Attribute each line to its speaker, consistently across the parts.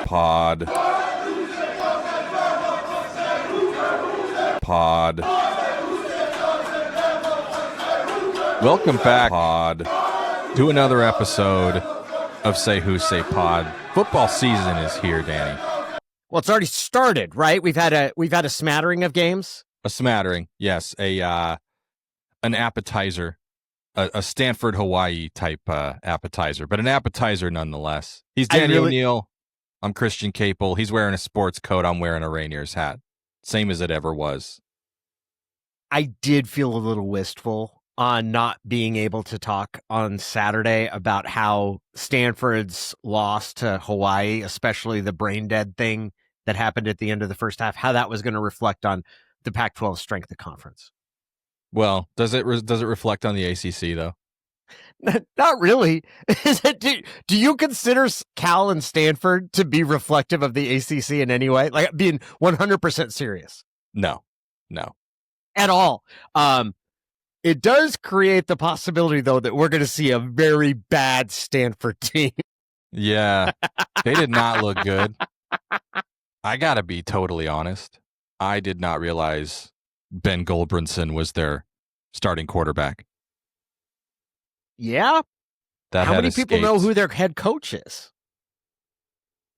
Speaker 1: Pod. Welcome back, Pod, to another episode of Say Who Say Pod. Football season is here, Danny.
Speaker 2: Well, it's already started, right? We've had a smattering of games.
Speaker 1: A smattering, yes. An appetizer, a Stanford Hawaii type appetizer, but an appetizer nonetheless. He's Danny O'Neil. I'm Christian Caple. He's wearing a sports coat. I'm wearing a Rainiers hat. Same as it ever was.
Speaker 2: I did feel a little wistful on not being able to talk on Saturday about how Stanford's loss to Hawaii, especially the brain dead thing that happened at the end of the first half, how that was going to reflect on the Pac-12 strength of conference.
Speaker 1: Well, does it reflect on the ACC though?
Speaker 2: Not really. Do you consider Cal and Stanford to be reflective of the ACC in any way? Like being 100% serious?
Speaker 1: No.
Speaker 2: At all. It does create the possibility, though, that we're going to see a very bad Stanford team.
Speaker 1: Yeah, they did not look good. I got to be totally honest. I did not realize Ben Goldbrinson was their starting quarterback.
Speaker 2: Yeah? How many people know who their head coach is?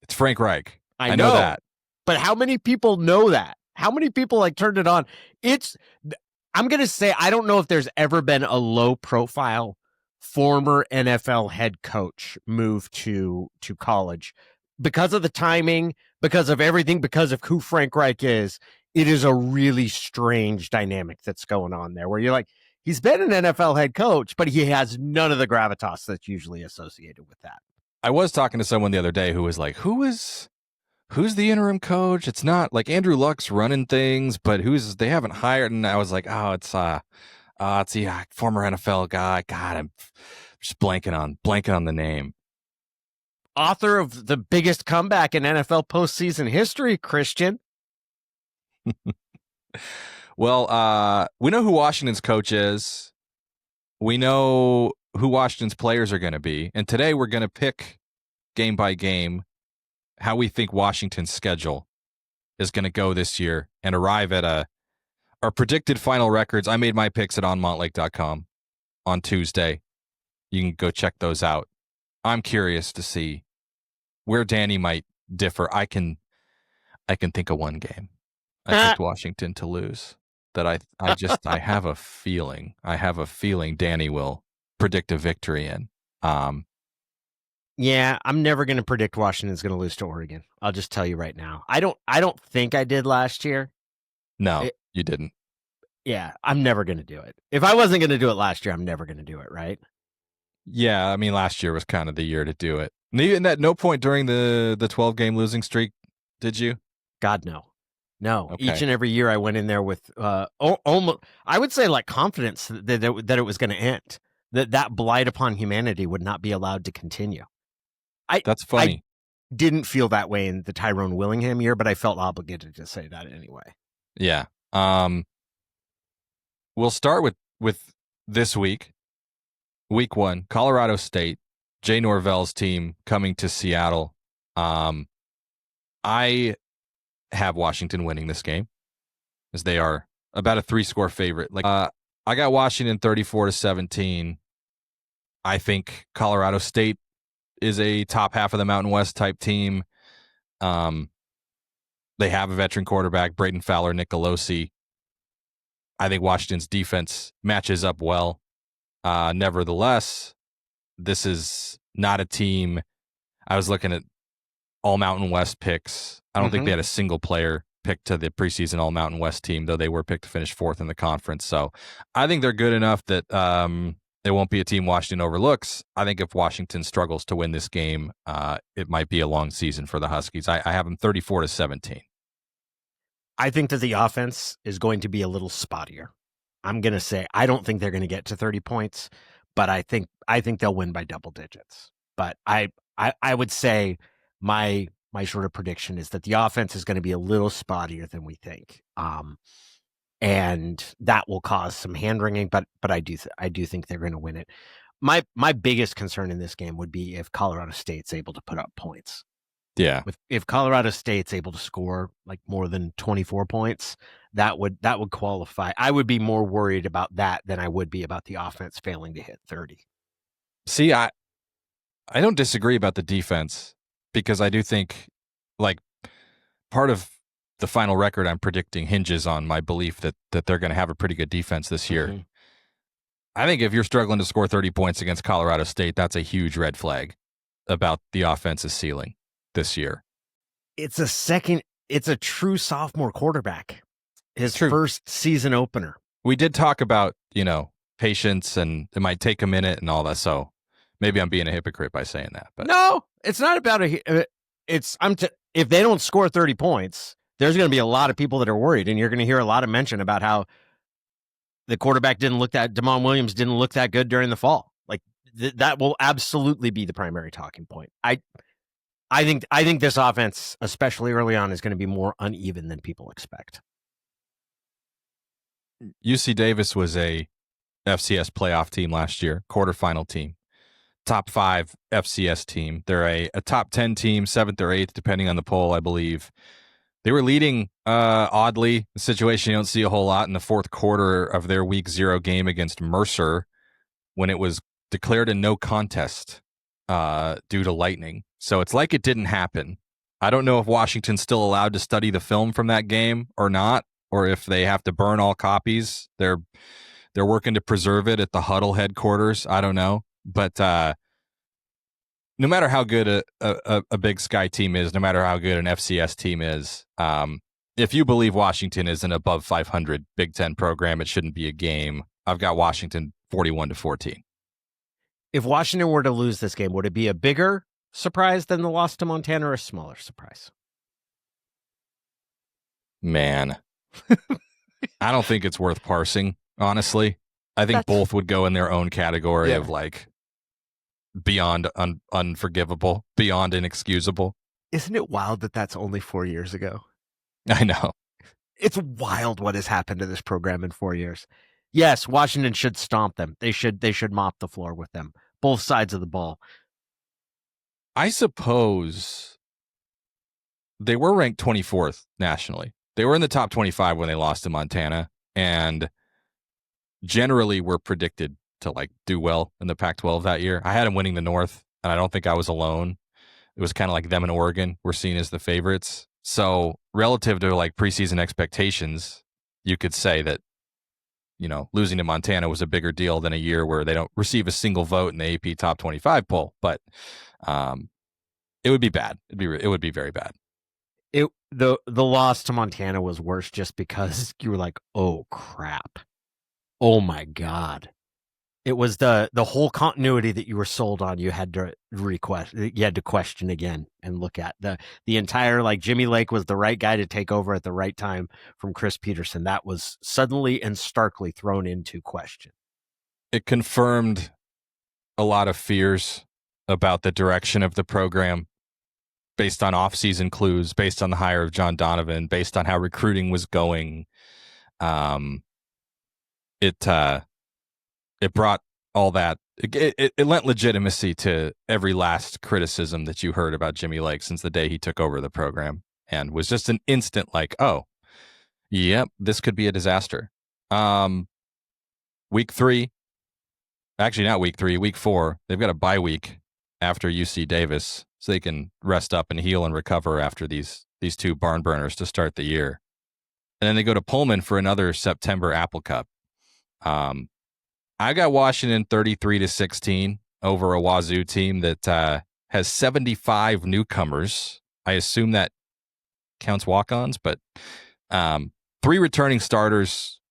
Speaker 1: It's Frank Reich.
Speaker 2: I know that. But how many people know that? How many people turned it on? I'm going to say, I don't know if there's ever been a low profile former NFL head coach move to college because of the timing, because of everything, because of who Frank Reich is. It is a really strange dynamic that's going on there where you're like, he's been an NFL head coach, but he has none of the gravitas that's usually associated with that.
Speaker 1: I was talking to someone the other day who was like, who's the interim coach? It's not like Andrew Luck's running things, but they haven't hired. And I was like, it's the former NFL guy. God, I'm just blanking on the name.
Speaker 2: Author of the biggest comeback in NFL postseason history, Christian.
Speaker 1: Well, we know who Washington's coach is. We know who Washington's players are going to be. And today we're going to pick game by game how we think Washington's schedule is going to go this year and arrive at our predicted final records. I made my picks at onmontlake.com on Tuesday. You can go check those out. I'm curious to see where Danny might differ. I can think of one game. I picked Washington to lose that I have a feeling Danny will predict a victory in.
Speaker 2: Yeah, I'm never going to predict Washington's going to lose to Oregon. I'll just tell you right now. I don't think I did last year.
Speaker 1: No, you didn't.
Speaker 2: Yeah, I'm never going to do it. If I wasn't going to do it last year, I'm never going to do it, right?
Speaker 1: Yeah, I mean, last year was kind of the year to do it. And at no point during the 12-game losing streak did you?
Speaker 2: God, no. No,
Speaker 1: okay.
Speaker 2: Each and every year I went in there with almost, I would say, like confidence that it was going to end, that blight upon humanity would not be allowed to continue.
Speaker 1: That's funny.
Speaker 2: I didn't feel that way in the Tyrone Willingham year, but I felt obligated to say that anyway.
Speaker 1: Yeah. We'll start with this week. Week 1, Colorado State, Jay Norvell's team coming to Seattle. I have Washington winning this game as they are about a 3-score favorite. I got Washington 34-17. I think Colorado State is a top half of the Mountain West type team. They have a veteran quarterback, Braden Fowler, Nicolosi. I think Washington's defense matches up well. Nevertheless, this is not a team. I was looking at all Mountain West picks. I don't think they had a single player picked to the preseason all Mountain West team, though they were picked to finish 4th in the conference. So I think they're good enough that it won't be a team Washington overlooks. I think if Washington struggles to win this game, it might be a long season for the Huskies. I have them 34-17.
Speaker 2: I think that the offense is going to be a little spottier. I'm going to say I don't think they're going to get to 30 points, but I think they'll win by double digits. But I would say my sort of prediction is that the offense is going to be a little spottier than we think. And that will cause some hand wringing, but I do think they're going to win it. My biggest concern in this game would be if Colorado State's able to put up points.
Speaker 1: Yeah.
Speaker 2: If Colorado State's able to score like more than 24 points, that would qualify. I would be more worried about that than I would be about the offense failing to hit 30.
Speaker 1: See, I don't disagree about the defense because I do think like part of the final record I'm predicting hinges on my belief that they're going to have a pretty good defense this year.
Speaker 2: Mm-hmm.
Speaker 1: I think if you're struggling to score 30 points against Colorado State, that's a huge red flag about the offense's ceiling this year.
Speaker 2: It's a true sophomore quarterback. His
Speaker 1: True.
Speaker 2: first season opener.
Speaker 1: We did talk about, patience and it might take a minute and all that. So maybe I'm being a hypocrite by saying that. But
Speaker 2: no, it's not about if they don't score 30 points, there's going to be a lot of people that are worried, and you're going to hear a lot of mention about how the quarterback Damon Williams didn't look that good during the fall. Like that will absolutely be the primary talking point. I think this offense, especially early on, is going to be more uneven than people expect.
Speaker 1: UC Davis was a FCS playoff team last year, quarterfinal team, top 5 FCS team. They're a top 10 team, 7th or 8th, depending on the poll, I believe. They were leading, oddly, a situation you don't see a whole lot in the fourth quarter of their week 0 game against Mercer when it was declared a no contest due to lightning. So it's like it didn't happen. I don't know if Washington's still allowed to study the film from that game or not, or if they have to burn all copies. They're working to preserve it at the Huddle headquarters. I don't know. But no matter how good a Big Sky team is, no matter how good an FCS team is, if you believe Washington is an above 500 Big Ten program, it shouldn't be a game. I've got Washington 41-14.
Speaker 2: If Washington were to lose this game, would it be a bigger surprise than the loss to Montana or a smaller surprise?
Speaker 1: Man, I don't think it's worth parsing, honestly. I think both would go in their own category of like beyond unforgivable, beyond inexcusable.
Speaker 2: Isn't it wild that that's only 4 years ago?
Speaker 1: I know.
Speaker 2: It's wild what has happened to this program in 4 years. Yes, Washington should stomp them. They should mop the floor with them. Both sides of the ball.
Speaker 1: I suppose they were ranked 24th nationally. They were in the top 25 when they lost to Montana, and generally were predicted to like do well in the Pac-12 that year. I had them winning the North, and I don't think I was alone. It was kind of like them and Oregon were seen as the favorites. So relative to like preseason expectations, you could say that, losing to Montana was a bigger deal than a year where they don't receive a single vote in the AP top 25 poll. But it would be bad. It would be very bad.
Speaker 2: The loss to Montana was worse just because you were like, oh crap. Oh my God. It was the whole continuity that you were sold on. You had to question again and look at the entire, like, Jimmy Lake was the right guy to take over at the right time from Chris Peterson. That was suddenly and starkly thrown into question.
Speaker 1: It confirmed a lot of fears about the direction of the program based on off-season clues, based on the hire of John Donovan, based on how recruiting was going. It brought all that. It lent legitimacy to every last criticism that you heard about Jimmy Lake since the day he took over the program, and was just an instant like, oh, yep, this could be a disaster. Week 3, actually not week 3, week 4, they've got a bye week after UC Davis, so they can rest up and heal and recover after these two barn burners to start the year. And then they go to Pullman for another September Apple Cup. I got Washington 33-16 over a Wazoo team that has 75 newcomers. I assume that counts walk-ons, but 3 returning starters,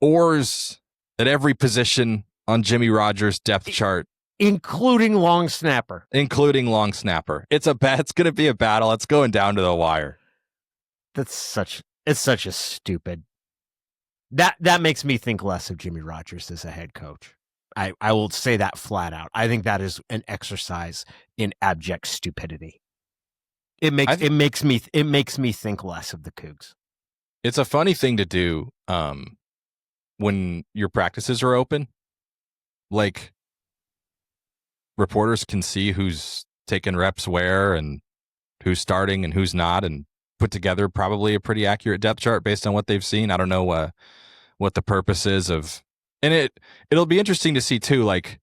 Speaker 1: oars at every position on Jimmy Rogers' depth chart.
Speaker 2: Including long snapper.
Speaker 1: It's going to be a battle. It's going down to the wire.
Speaker 2: It's such a stupid. That makes me think less of Jimmy Rogers as a head coach. I will say that flat out. I think that is an exercise in abject stupidity. It makes me think less of the Cougs.
Speaker 1: It's a funny thing to do when your practices are open. Like, reporters can see who's taking reps where, and who's starting and who's not, and put together probably a pretty accurate depth chart based on what they've seen. I don't know what the purpose is of, and it'll be interesting to see too, like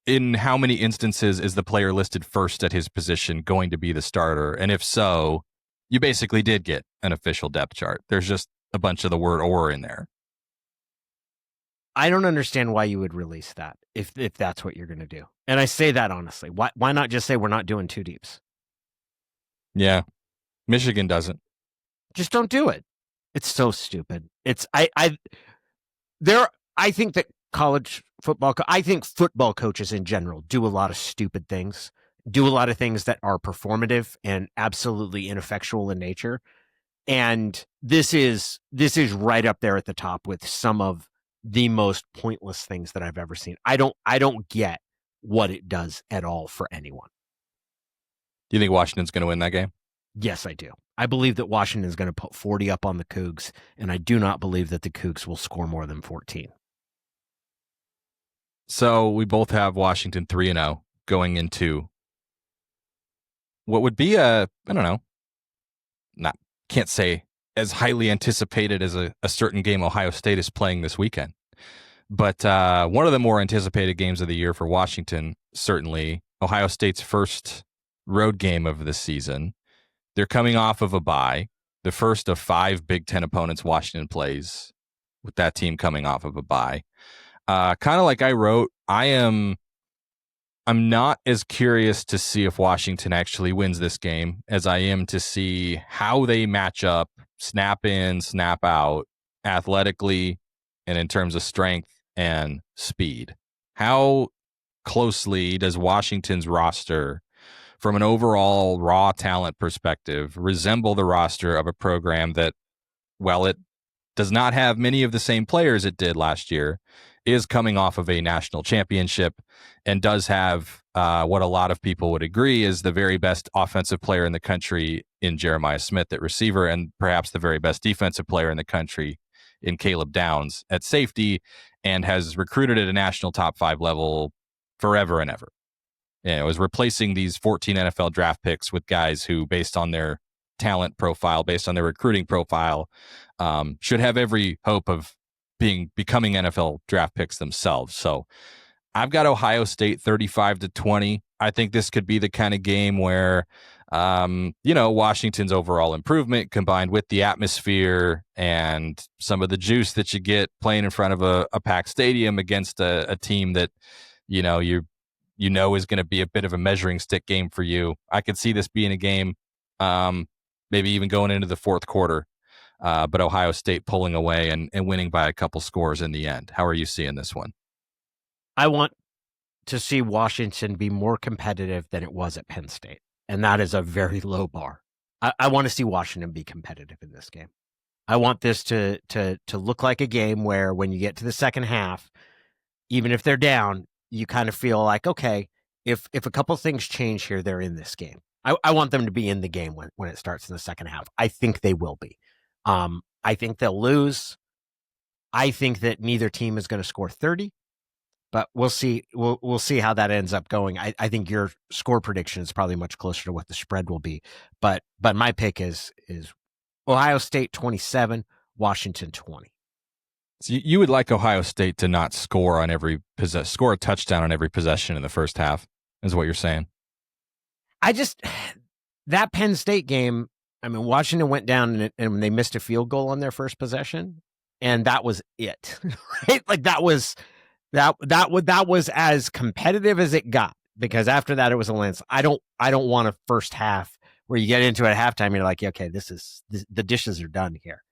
Speaker 1: in how many instances is the player listed first at his position going to be the starter, and if so, you basically did get an official depth chart. There's just a bunch of the word "or" in there.
Speaker 2: I don't understand why you would release that if that's what you're going to do. And I say that honestly. Why not just say we're not doing two deeps?
Speaker 1: Yeah. Michigan doesn't.
Speaker 2: Just don't do it. It's so stupid. I think that I think football coaches in general do a lot of stupid things, do a lot of things that are performative and absolutely ineffectual in nature. And this is right up there at the top with some of the most pointless things that I've ever seen. I don't get what it does at all for anyone.
Speaker 1: Do you think Washington's going to win that game?
Speaker 2: Yes, I do. I believe that Washington's going to put 40 up on the Cougs, and I do not believe that the Cougs will score more than 14.
Speaker 1: So we both have Washington 3-0 going into what would be can't say as highly anticipated as a certain game Ohio State is playing this weekend. But one of the more anticipated games of the year for Washington, certainly Ohio State's first road game of the season. They're coming off of a bye, the first of 5 Big Ten opponents Washington plays with that team coming off of a bye. Kind of like I wrote, I'm not as curious to see if Washington actually wins this game as I am to see how they match up, snap in, snap out, athletically, and in terms of strength and speed. How closely does Washington's roster, from an overall raw talent perspective, resemble the roster of a program that, while it does not have many of the same players it did last year, is coming off of a national championship and does have what a lot of people would agree is the very best offensive player in the country in Jeremiah Smith at receiver, and perhaps the very best defensive player in the country in Caleb Downs at safety, and has recruited at a national top 5 level forever and ever. Is replacing these 14 NFL draft picks with guys who, based on their talent profile, based on their recruiting profile, should have every hope of becoming NFL draft picks themselves. So I've got Ohio State 35-20. I think this could be the kind of game where, Washington's overall improvement combined with the atmosphere and some of the juice that you get playing in front of a packed stadium against a team that, is going to be a bit of a measuring stick game for you. I could see this being a game, maybe even going into the fourth quarter, but Ohio State pulling away and winning by a couple scores in the end. How are you seeing this one?
Speaker 2: I want to see Washington be more competitive than it was at Penn State, and that is a very low bar. I want to see Washington be competitive in this game. I want this to look like a game where when you get to the second half, even if they're down, you kind of feel like, okay, if a couple things change here, they're in this game. I want them to be in the game when it starts in the second half. I think they will be. I think they'll lose. I think that neither team is going to score 30, but we'll see. We'll see how that ends up going. I think your score prediction is probably much closer to what the spread will be. But my pick is Ohio State 27, Washington 20.
Speaker 1: So you would like Ohio State to not score on score a touchdown on every possession in the first half, is what you're saying?
Speaker 2: That Penn State game, I mean, Washington went down and they missed a field goal on their first possession, and that was it, right? Like that was as competitive as it got, because after that it was a landslide. I don't want a first half where you get into it at halftime, you're like, okay, the dishes are done here.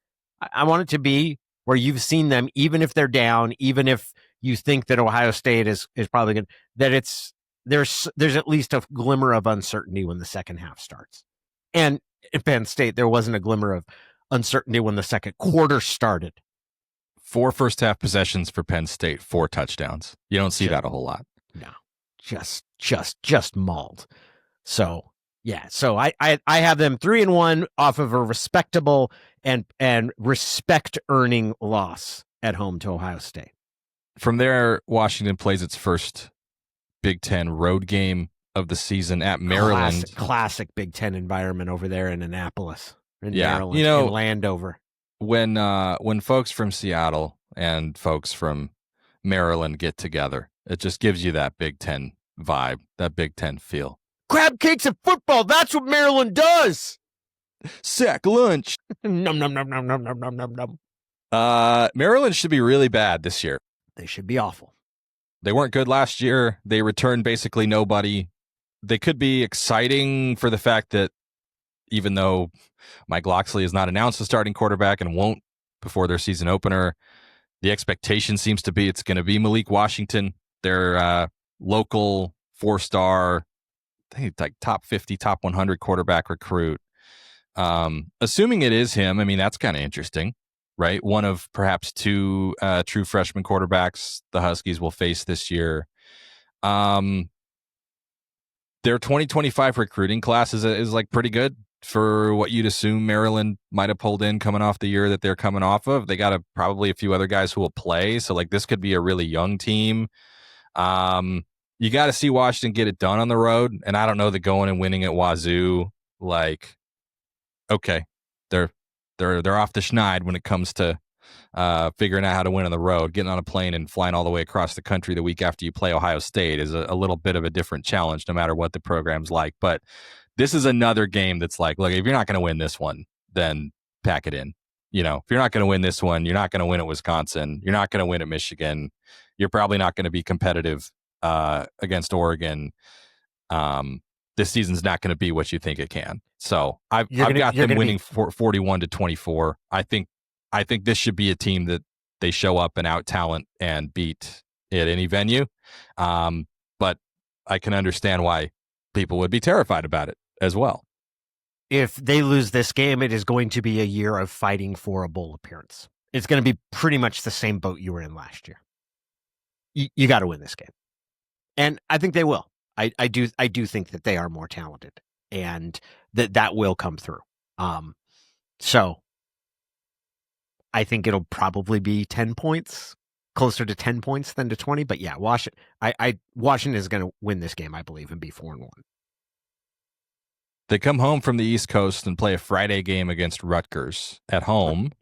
Speaker 2: I want it to be where you've seen them, even if they're down, even if you think that Ohio State is probably good, that there's at least a glimmer of uncertainty when the second half starts. And at Penn State, there wasn't a glimmer of uncertainty when the second quarter started.
Speaker 1: 4 first half possessions for Penn State, 4 touchdowns. You don't see that a whole lot.
Speaker 2: No, just mauled. So yeah, so I have them 3-1 off of a respectable and respect earning loss at home to Ohio State.
Speaker 1: From there, Washington plays its first Big Ten road game of the season at Maryland.
Speaker 2: Classic Big Ten environment over there in Annapolis, in
Speaker 1: Yeah,
Speaker 2: Maryland, in Landover.
Speaker 1: When folks from Seattle and folks from Maryland get together, it just gives you that Big Ten vibe, that Big Ten feel.
Speaker 2: Crab cakes and football, that's what Maryland does.
Speaker 1: Sack lunch.
Speaker 2: Num, num, num, num, num, num, num, num, num.
Speaker 1: Maryland should be really bad this year.
Speaker 2: They should be awful.
Speaker 1: They weren't good last year. They returned basically nobody. They could be exciting for the fact that even though Mike Locksley has not announced the starting quarterback and won't before their season opener, the expectation seems to be it's going to be Malik Washington, their local 4-star, I think like top 50, top 100 quarterback recruit. Assuming it is him, I mean, that's kind of interesting, right? One of perhaps two true freshman quarterbacks the Huskies will face this year. Their 2025 recruiting class is like pretty good for what you'd assume Maryland might have pulled in coming off the year that they're coming off of. They got probably a few other guys who will play. So like this could be a really young team. You got to see Washington get it done on the road. And I don't know that going and winning at Wazoo, like, okay, they're off the schneid when it comes to figuring out how to win on the road. Getting on a plane and flying all the way across the country the week after you play Ohio State is a little bit of a different challenge, no matter what the program's like. But this is another game that's like, look, if you're not going to win this one, then pack it in. You know, if you're not going to win this one, you're not going to win at Wisconsin. You're not going to win at Michigan. You're probably not going to be competitive against Oregon. This season's not going to be what you think it can. So I've got them winning 41-24. I think this should be a team that they show up and out talent and beat at any venue. But I can understand why people would be terrified about it as well.
Speaker 2: If they lose this game, it is going to be a year of fighting for a bowl appearance. It's going to be pretty much the same boat you were in last year. You got to win this game. And I think they will. I do think that they are more talented and that will come through. So I think it'll probably be 10 points, closer to 10 points than to 20. But yeah, Washington is going to win this game, I believe, and be 4-1.
Speaker 1: They come home from the East Coast and play a Friday game against Rutgers at home.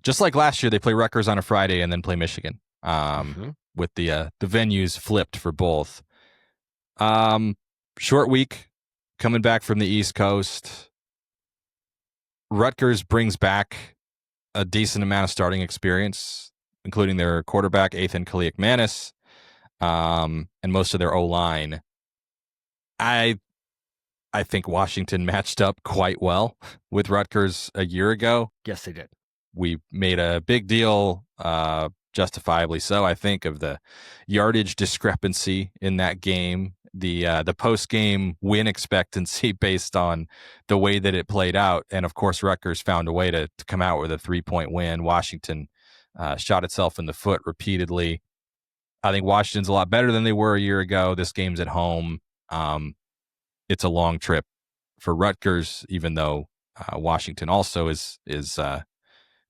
Speaker 1: Just like last year, they play Rutgers on a Friday and then play Michigan with the venues flipped for both. Short week coming back from the East Coast. Rutgers brings back a decent amount of starting experience, including their quarterback, Ethan Kaliakmanis, and most of their O-line. I think Washington matched up quite well with Rutgers a year ago.
Speaker 2: Yes, they did.
Speaker 1: We made a big deal, justifiably so, I think, of the yardage discrepancy in that game, the post-game win expectancy based on the way that it played out. And, of course, Rutgers found a way to come out with a 3-point win. Washington shot itself in the foot repeatedly. I think Washington's a lot better than they were a year ago. This game's at home. It's a long trip for Rutgers, even though Washington also is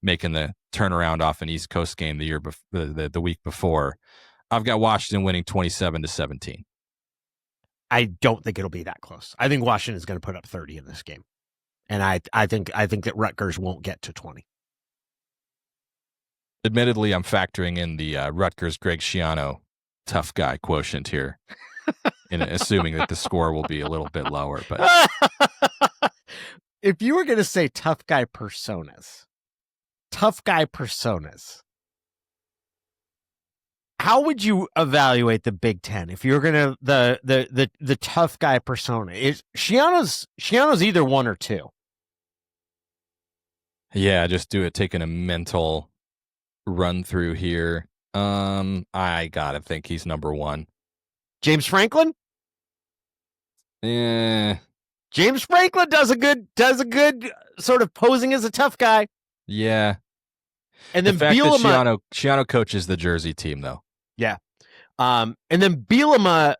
Speaker 1: making the turnaround off an East Coast game the week before. I've got Washington winning 27-17.
Speaker 2: I don't think it'll be that close. I think Washington is going to put up 30 in this game, and I think that Rutgers won't get to 20.
Speaker 1: Admittedly, I'm factoring in the Rutgers Greg Schiano tough guy quotient here. And assuming that the score will be a little bit lower, but
Speaker 2: if you were going to say tough guy personas, how would you evaluate the Big Ten if you're going to the tough guy persona? Is Schiano's either one or two?
Speaker 1: Yeah, just taking a mental run through here. I gotta think he's number one.
Speaker 2: James Franklin?
Speaker 1: Yeah.
Speaker 2: James Franklin does a good sort of posing as a tough guy.
Speaker 1: Yeah.
Speaker 2: And then
Speaker 1: the fact
Speaker 2: Bielema,
Speaker 1: that Schiano coaches the Jersey team, though.
Speaker 2: Yeah. And then Bielema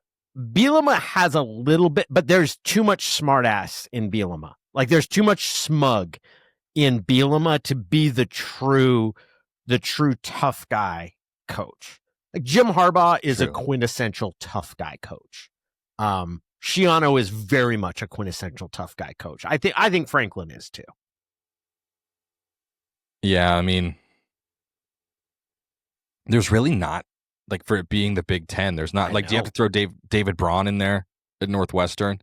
Speaker 2: has a little bit, but there's too much smartass in Bielema. Like there's too much smug in Bielema to be the true tough guy coach. Like Jim Harbaugh is a quintessential tough guy coach. Schiano is very much a quintessential tough guy coach. I think Franklin is too.
Speaker 1: Yeah, I mean, there's really not, like, for it being the Big Ten, there's not, like, do you have to throw David Braun in there at Northwestern?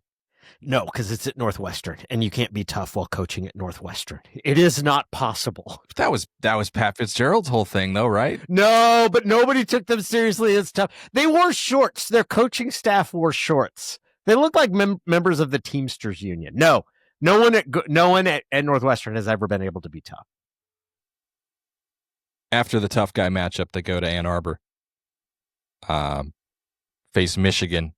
Speaker 2: No, because it's at Northwestern, and you can't be tough while coaching at Northwestern. It is not possible.
Speaker 1: That was Pat Fitzgerald's whole thing, though, right?
Speaker 2: No, but nobody took them seriously as tough. They wore shorts. Their coaching staff wore shorts. They look like members of the Teamsters Union. No one at Northwestern has ever been able to be tough.
Speaker 1: After the tough guy matchup, they go to Ann Arbor, face Michigan.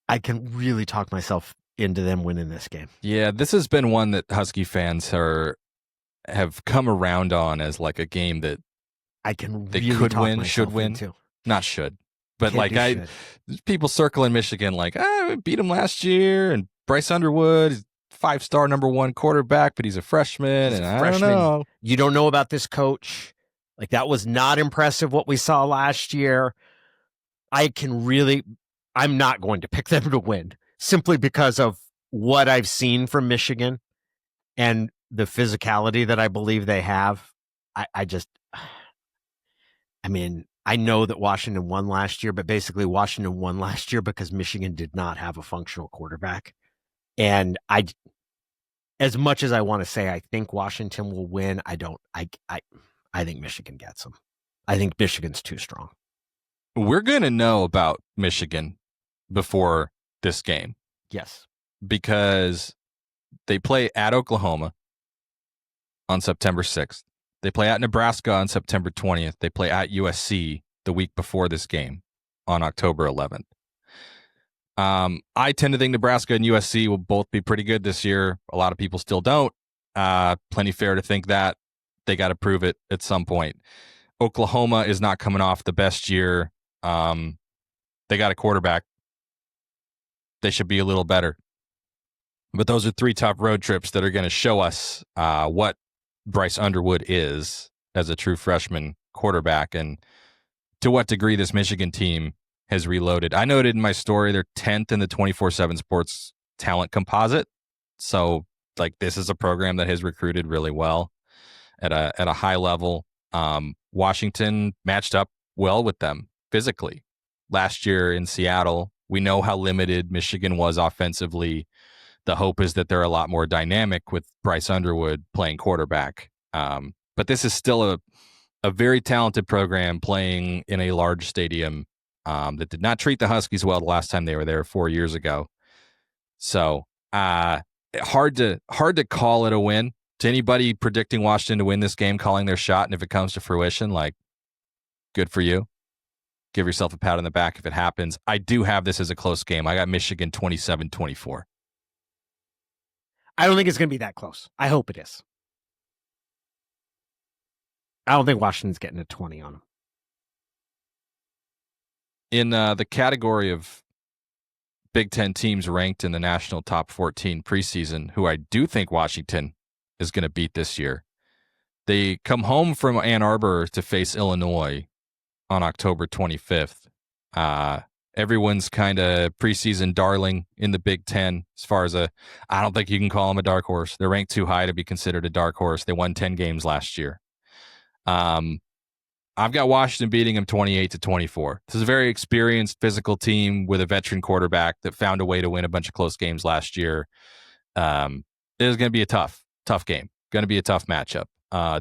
Speaker 2: I can really talk myself into them winning this game.
Speaker 1: Yeah, this has been one that Husky fans have come around on as like a game that
Speaker 2: I can
Speaker 1: they
Speaker 2: really
Speaker 1: could
Speaker 2: talk
Speaker 1: win, should win,
Speaker 2: into.
Speaker 1: Not should, but
Speaker 2: Can't
Speaker 1: like people circling Michigan like, we beat him last year, and Bryce Underwood, 5-star number 1 quarterback, but he's a freshman, I don't know.
Speaker 2: You don't know about this coach. Like, that was not impressive what we saw last year. I'm not going to pick them to win simply because of what I've seen from Michigan and the physicality that I believe they have. I know that Washington won last year, but basically Washington won last year because Michigan did not have a functional quarterback. And as much as I want to say I think Washington will win, I don't. I think Michigan gets them. I think Michigan's too strong.
Speaker 1: We're going to know about Michigan before this game.
Speaker 2: Yes.
Speaker 1: Because they play at Oklahoma on September 6th. They play at Nebraska on September 20th. They play at USC the week before this game on October 11th. I tend to think Nebraska and USC will both be pretty good this year. A lot of people still don't. Plenty fair to think that. They got to prove it at some point. Oklahoma is not coming off the best year. They got a quarterback. They should be a little better. But those are 3 tough road trips that are going to show us what Bryce Underwood is as a true freshman quarterback and to what degree this Michigan team has reloaded. I noted in my story they're 10th in the 24/7 Sports talent composite. So, like, this is a program that has recruited really well at a high level. Washington matched up well with them physically last year in Seattle. We know how limited Michigan was offensively. The hope is that they're a lot more dynamic with Bryce Underwood playing quarterback. But this is still a very talented program playing in a large stadium that did not treat the Huskies well the last time they were there 4 years ago. So hard to call it a win. To anybody predicting Washington to win this game, calling their shot, and if it comes to fruition, like, good for you. Give yourself a pat on the back if it happens. I do have this as a close game. I got Michigan 27-24.
Speaker 2: I don't think it's going to be that close. I hope it is. I don't think Washington's getting a 20 on them.
Speaker 1: In the category of Big Ten teams ranked in the national top 14 preseason, who I do think Washington is going to beat this year, they come home from Ann Arbor to face Illinois on October 25th. Everyone's kind of preseason darling in the Big Ten as far as I don't think you can call them a dark horse. They're ranked too high to be considered a dark horse. They won 10 games last year. I've got Washington beating them 28-24. This is a very experienced physical team with a veteran quarterback that found a way to win a bunch of close games last year. It is going to be a tough game. Going to be a tough matchup.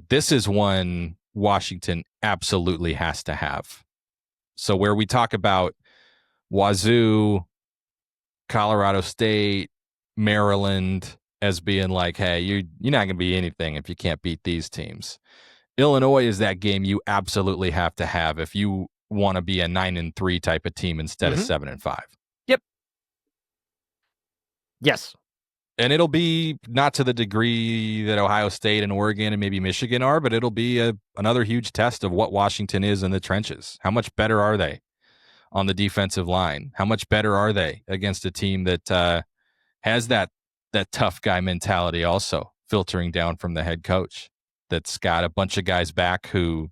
Speaker 1: This is one Washington absolutely has to have. So where we talk about Wazoo, Colorado State, Maryland as being like, hey, you're not going to be anything if you can't beat these teams. Illinois is that game you absolutely have to have if you want to be a 9-3 type of team instead of 7-5.
Speaker 2: Yep. Yes.
Speaker 1: And it'll be not to the degree that Ohio State and Oregon and maybe Michigan are, but it'll be another huge test of what Washington is in the trenches. How much better are they on the defensive line? How much better are they against a team that has that tough guy mentality also filtering down from the head coach, that's got a bunch of guys back who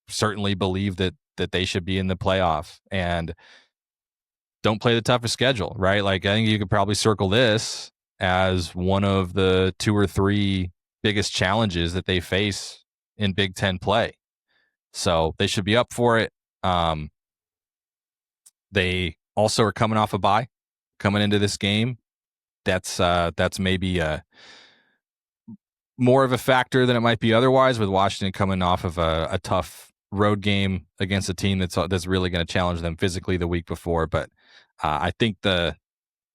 Speaker 1: certainly believe that they should be in the playoff. And don't play the toughest schedule, right? Like, I think you could probably circle this as one of the 2 or 3 biggest challenges that they face in Big Ten play. So they should be up for it. They also are coming off a bye coming into this game. That's maybe more of a factor than it might be otherwise, with Washington coming off of a tough road game against a team that's really going to challenge them physically the week before. But I think the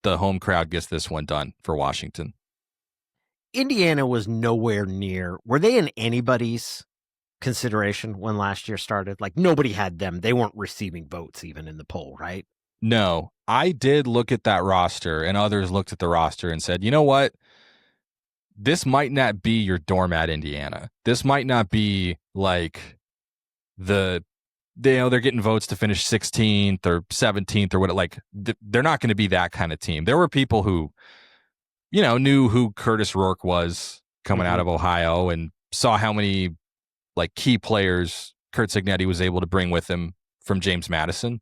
Speaker 1: home crowd gets this one done for Washington.
Speaker 2: Indiana was nowhere near. Were they in anybody's consideration when last year started? Like, nobody had them. They weren't receiving votes even in the poll, right?
Speaker 1: No, I did look at that roster, and others looked at the roster and said, you know what? This might not be your doormat Indiana. This might not be like they're getting votes to finish 16th or 17th or what. Like, they're not going to be that kind of team. There were people who, knew who Curtis Rourke was coming out of Ohio and saw how many like key players Curt Cignetti was able to bring with him from James Madison,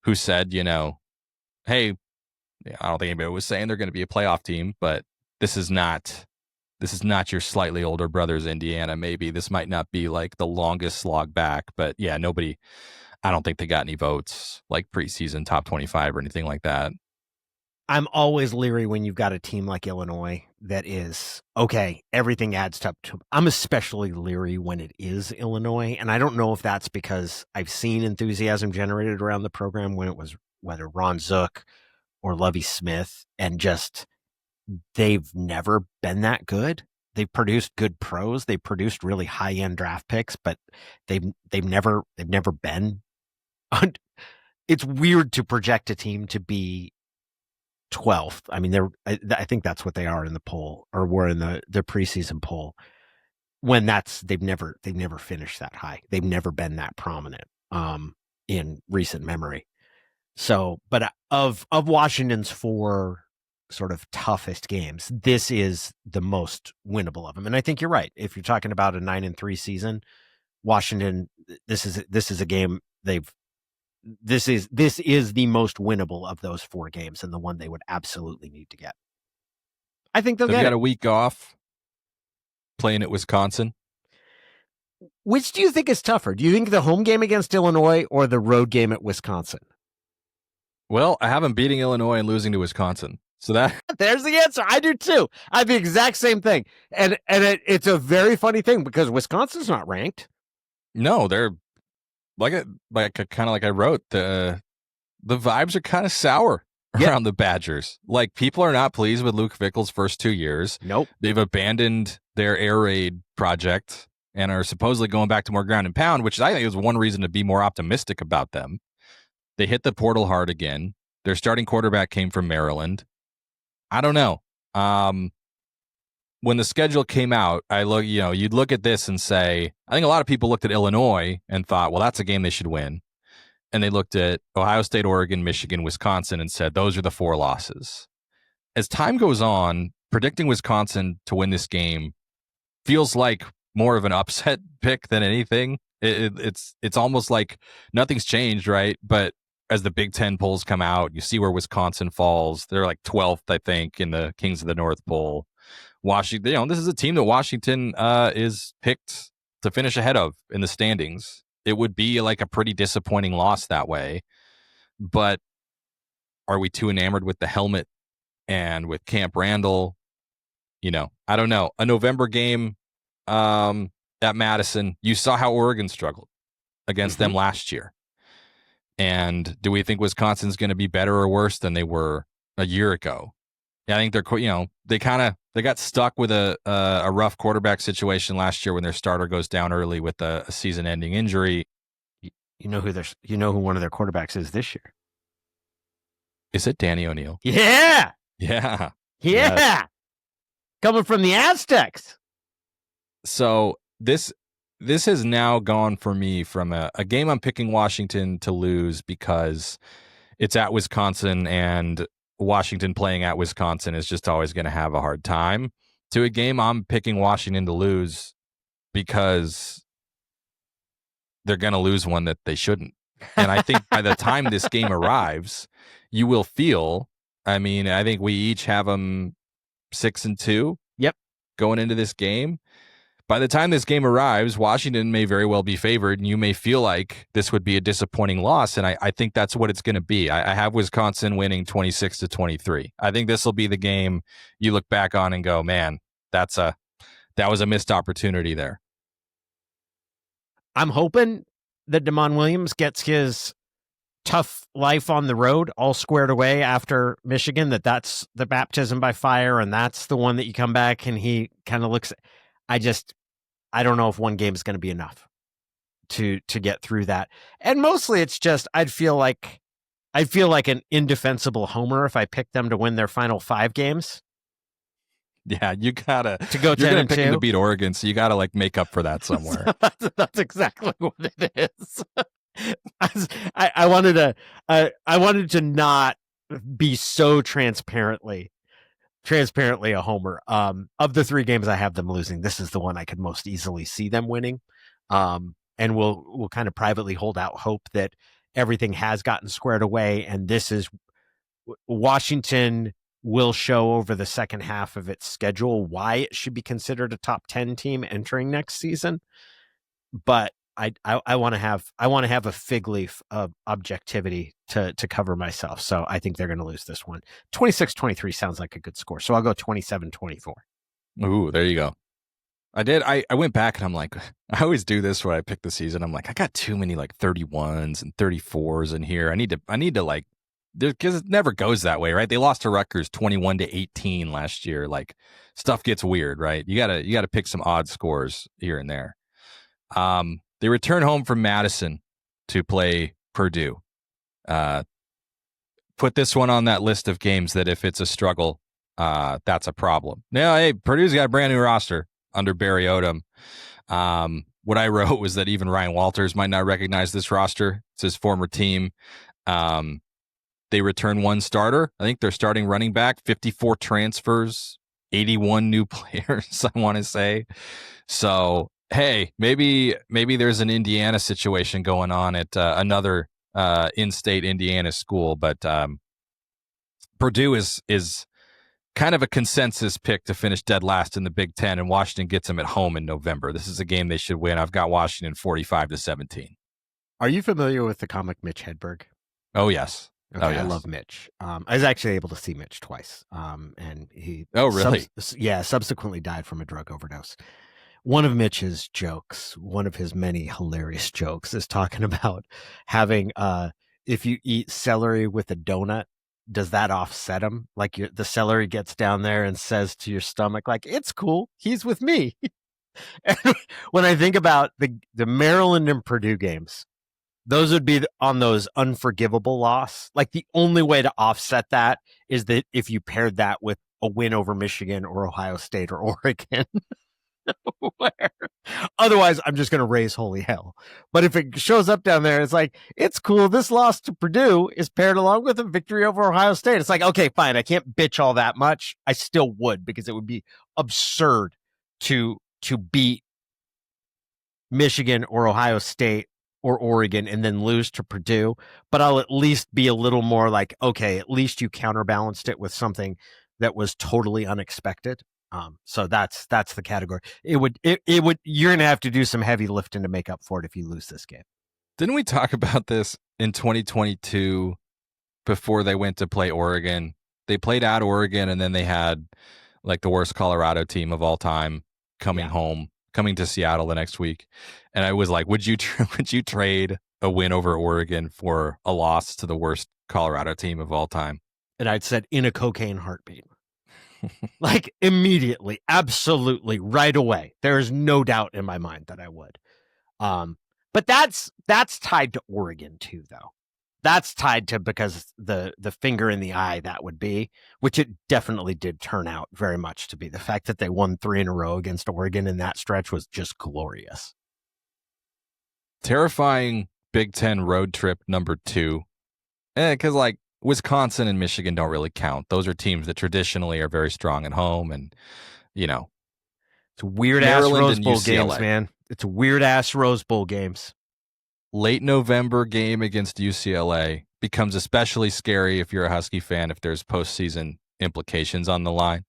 Speaker 1: who said, hey, I don't think anybody was saying they're going to be a playoff team, but this is not your slightly older brother's Indiana. Maybe this might not be like the longest slog back, but yeah, I don't think they got any votes like preseason top 25 or anything like that.
Speaker 2: I'm always leery when you've got a team like Illinois that is, okay, everything adds up to. I'm especially leery when it is Illinois. And I don't know if that's because I've seen enthusiasm generated around the program when it was whether Ron Zook or Lovie Smith, and just they've never been that good. They've produced good pros. They've produced really high-end draft picks, but they've never been. It's weird to project a team to be 12th. I mean, I think that's what they are in the poll, or were in the preseason poll. When they've never finished that high. They've never been that prominent in recent memory. So, but of Washington's 4 sort of toughest games, this is the most winnable of them. And I think you're right. If you're talking about a 9-3 season, Washington, this is a game this is the most winnable of those 4 games, and the one they would absolutely need to get. I think they'll get
Speaker 1: a week off playing at Wisconsin.
Speaker 2: Which do you think is tougher? Do you think the home game against Illinois or the road game at Wisconsin?
Speaker 1: Well, I have them beating Illinois and losing to Wisconsin. So
Speaker 2: there's the answer. I do too. I have the exact same thing. And it's a very funny thing because Wisconsin's not ranked.
Speaker 1: No, they're kind of like I wrote, the vibes are kind of sour around the Badgers. Like, people are not pleased with Luke Fickell's first 2 years.
Speaker 2: Nope.
Speaker 1: They've abandoned their air raid project and are supposedly going back to more ground and pound, which I think is one reason to be more optimistic about them. They hit the portal hard again. Their starting quarterback came from Maryland. I don't know. When the schedule came out, you'd look at this and say, I think a lot of people looked at Illinois and thought, well, that's a game they should win. And they looked at Ohio State, Oregon, Michigan, Wisconsin, and said, those are the 4 losses. As time goes on, predicting Wisconsin to win this game feels like more of an upset pick than anything. It's almost like nothing's changed, right? But as the Big Ten polls come out, you see where Wisconsin falls. They're like 12th, I think, in the Kings of the North poll. Washington, this is a team that Washington is picked to finish ahead of in the standings. It would be like a pretty disappointing loss that way. But are we too enamored with the helmet and with Camp Randall? I don't know. A November game at Madison, you saw how Oregon struggled against them last year. And do we think Wisconsin's going to be better or worse than they were a year ago? Yeah, I think they got stuck with a rough quarterback situation last year when their starter goes down early with a season-ending injury.
Speaker 2: You know who one of their quarterbacks is this year?
Speaker 1: Is it Danny O'Neil?
Speaker 2: Yeah.
Speaker 1: Yeah.
Speaker 2: Yes. Coming from the Aztecs.
Speaker 1: So this has now gone for me from a game I'm picking Washington to lose because it's at Wisconsin, and Washington playing at Wisconsin is just always going to have a hard time, to a game I'm picking Washington to lose because they're going to lose one that they shouldn't. And I think by the time this game arrives, you will feel, I mean, I think we each have them 6-2.
Speaker 2: Yep.
Speaker 1: Going into this game. By the time this game arrives, Washington may very well be favored, and you may feel like this would be a disappointing loss. And I think that's what it's going to be. I have Wisconsin winning 26-23. I think this will be the game you look back on and go, man, that was a missed opportunity there.
Speaker 2: I'm hoping that Damon Williams gets his tough life on the road all squared away after Michigan, that's the baptism by fire, and that's the one that you come back and he kind of looks. I don't know if one game is going to be enough to get through that. And mostly it's just I'd feel like an indefensible homer if I picked them to win their final 5 games.
Speaker 1: Yeah, you gotta
Speaker 2: to go 10-2.
Speaker 1: You're gonna pick them to beat Oregon, so you gotta like make up for that somewhere.
Speaker 2: That's exactly what it is. I wanted to not be so transparently a homer. Of the 3 games I have them losing, this is the one I could most easily see them winning. And we'll kind of privately hold out hope that everything has gotten squared away, and this is Washington will show over the second half of its schedule why it should be considered a top 10 team entering next season. But I want to have a fig leaf of objectivity to cover myself. So I think they're going to lose this one. 26-23 sounds like a good score. So I'll go 27-24.
Speaker 1: Ooh, there you go. I went back and I'm like, I always do this when I pick the season. I'm like, I got too many like 31s and 34s in here. I need to like, because it never goes that way, right? They lost to Rutgers 21-18 last year. Like stuff gets weird, right? You gotta pick some odd scores here and there. They return home from Madison to play Purdue. Put this one on that list of games that if it's a struggle, that's a problem. Now, hey, Purdue's got a brand new roster under Barry Odom. What I wrote was that even Ryan Walters might not recognize this roster. It's his former team. They return 1 starter. I think they're starting running back, 54 transfers, 81 new players, I want to say. So, hey, maybe there's an Indiana situation going on at another in-state Indiana school, but Purdue is kind of a consensus pick to finish dead last in the Big Ten, and Washington gets them at home in November. This is a game they should win. I've got Washington 45-17.
Speaker 2: Are you familiar with the comic Mitch Hedberg?
Speaker 1: Oh, yes.
Speaker 2: Okay,
Speaker 1: oh, yes.
Speaker 2: I love Mitch. I was actually able to see Mitch twice. And he
Speaker 1: really?
Speaker 2: Subsequently died from a drug overdose. One of Mitch's jokes, one of his many hilarious jokes, is talking about having if you eat celery with a donut, does that offset him? Like the celery gets down there and says to your stomach, like, it's cool, he's with me. And when I think about the Maryland and Purdue games, those would be on those unforgivable loss. Like the only way to offset that is that if you paired that with a win over Michigan or Ohio State or Oregon. Where otherwise I'm just going to raise holy hell. But if it shows up down there, it's like, it's cool. This loss to Purdue is paired along with a victory over Ohio State. It's like, okay, fine. I can't bitch all that much. I still would, because it would be absurd to beat Michigan or Ohio State or Oregon and then lose to Purdue. But I'll at least be a little more like, okay, at least you counterbalanced it with something that was totally unexpected. So that's the category. It would you're going to have to do some heavy lifting to make up for it if you lose this game.
Speaker 1: Didn't we talk about this in 2022 before they went to play Oregon? They played at Oregon, and then they had like the worst Colorado team of all time coming to Seattle the next week. And I was like, would you trade a win over Oregon for a loss to the worst Colorado team of all time?
Speaker 2: And I'd said in a cocaine heartbeat. Like immediately, absolutely, right away. There is no doubt in my mind that I would. But that's tied to Oregon too, though. That's tied to, because the finger in the eye that would be, which it definitely did turn out very much to be. The fact that they won 3 in a row against Oregon in that stretch was just glorious.
Speaker 1: Terrifying Big Ten road trip number 2. Because like Wisconsin and Michigan don't really count. Those are teams that traditionally are very strong at home, and
Speaker 2: it's weird ass Rose Bowl games, man. It's weird ass Rose Bowl games.
Speaker 1: late November game against UCLA becomes especially scary if you're a Husky fan, if there's postseason implications on the line.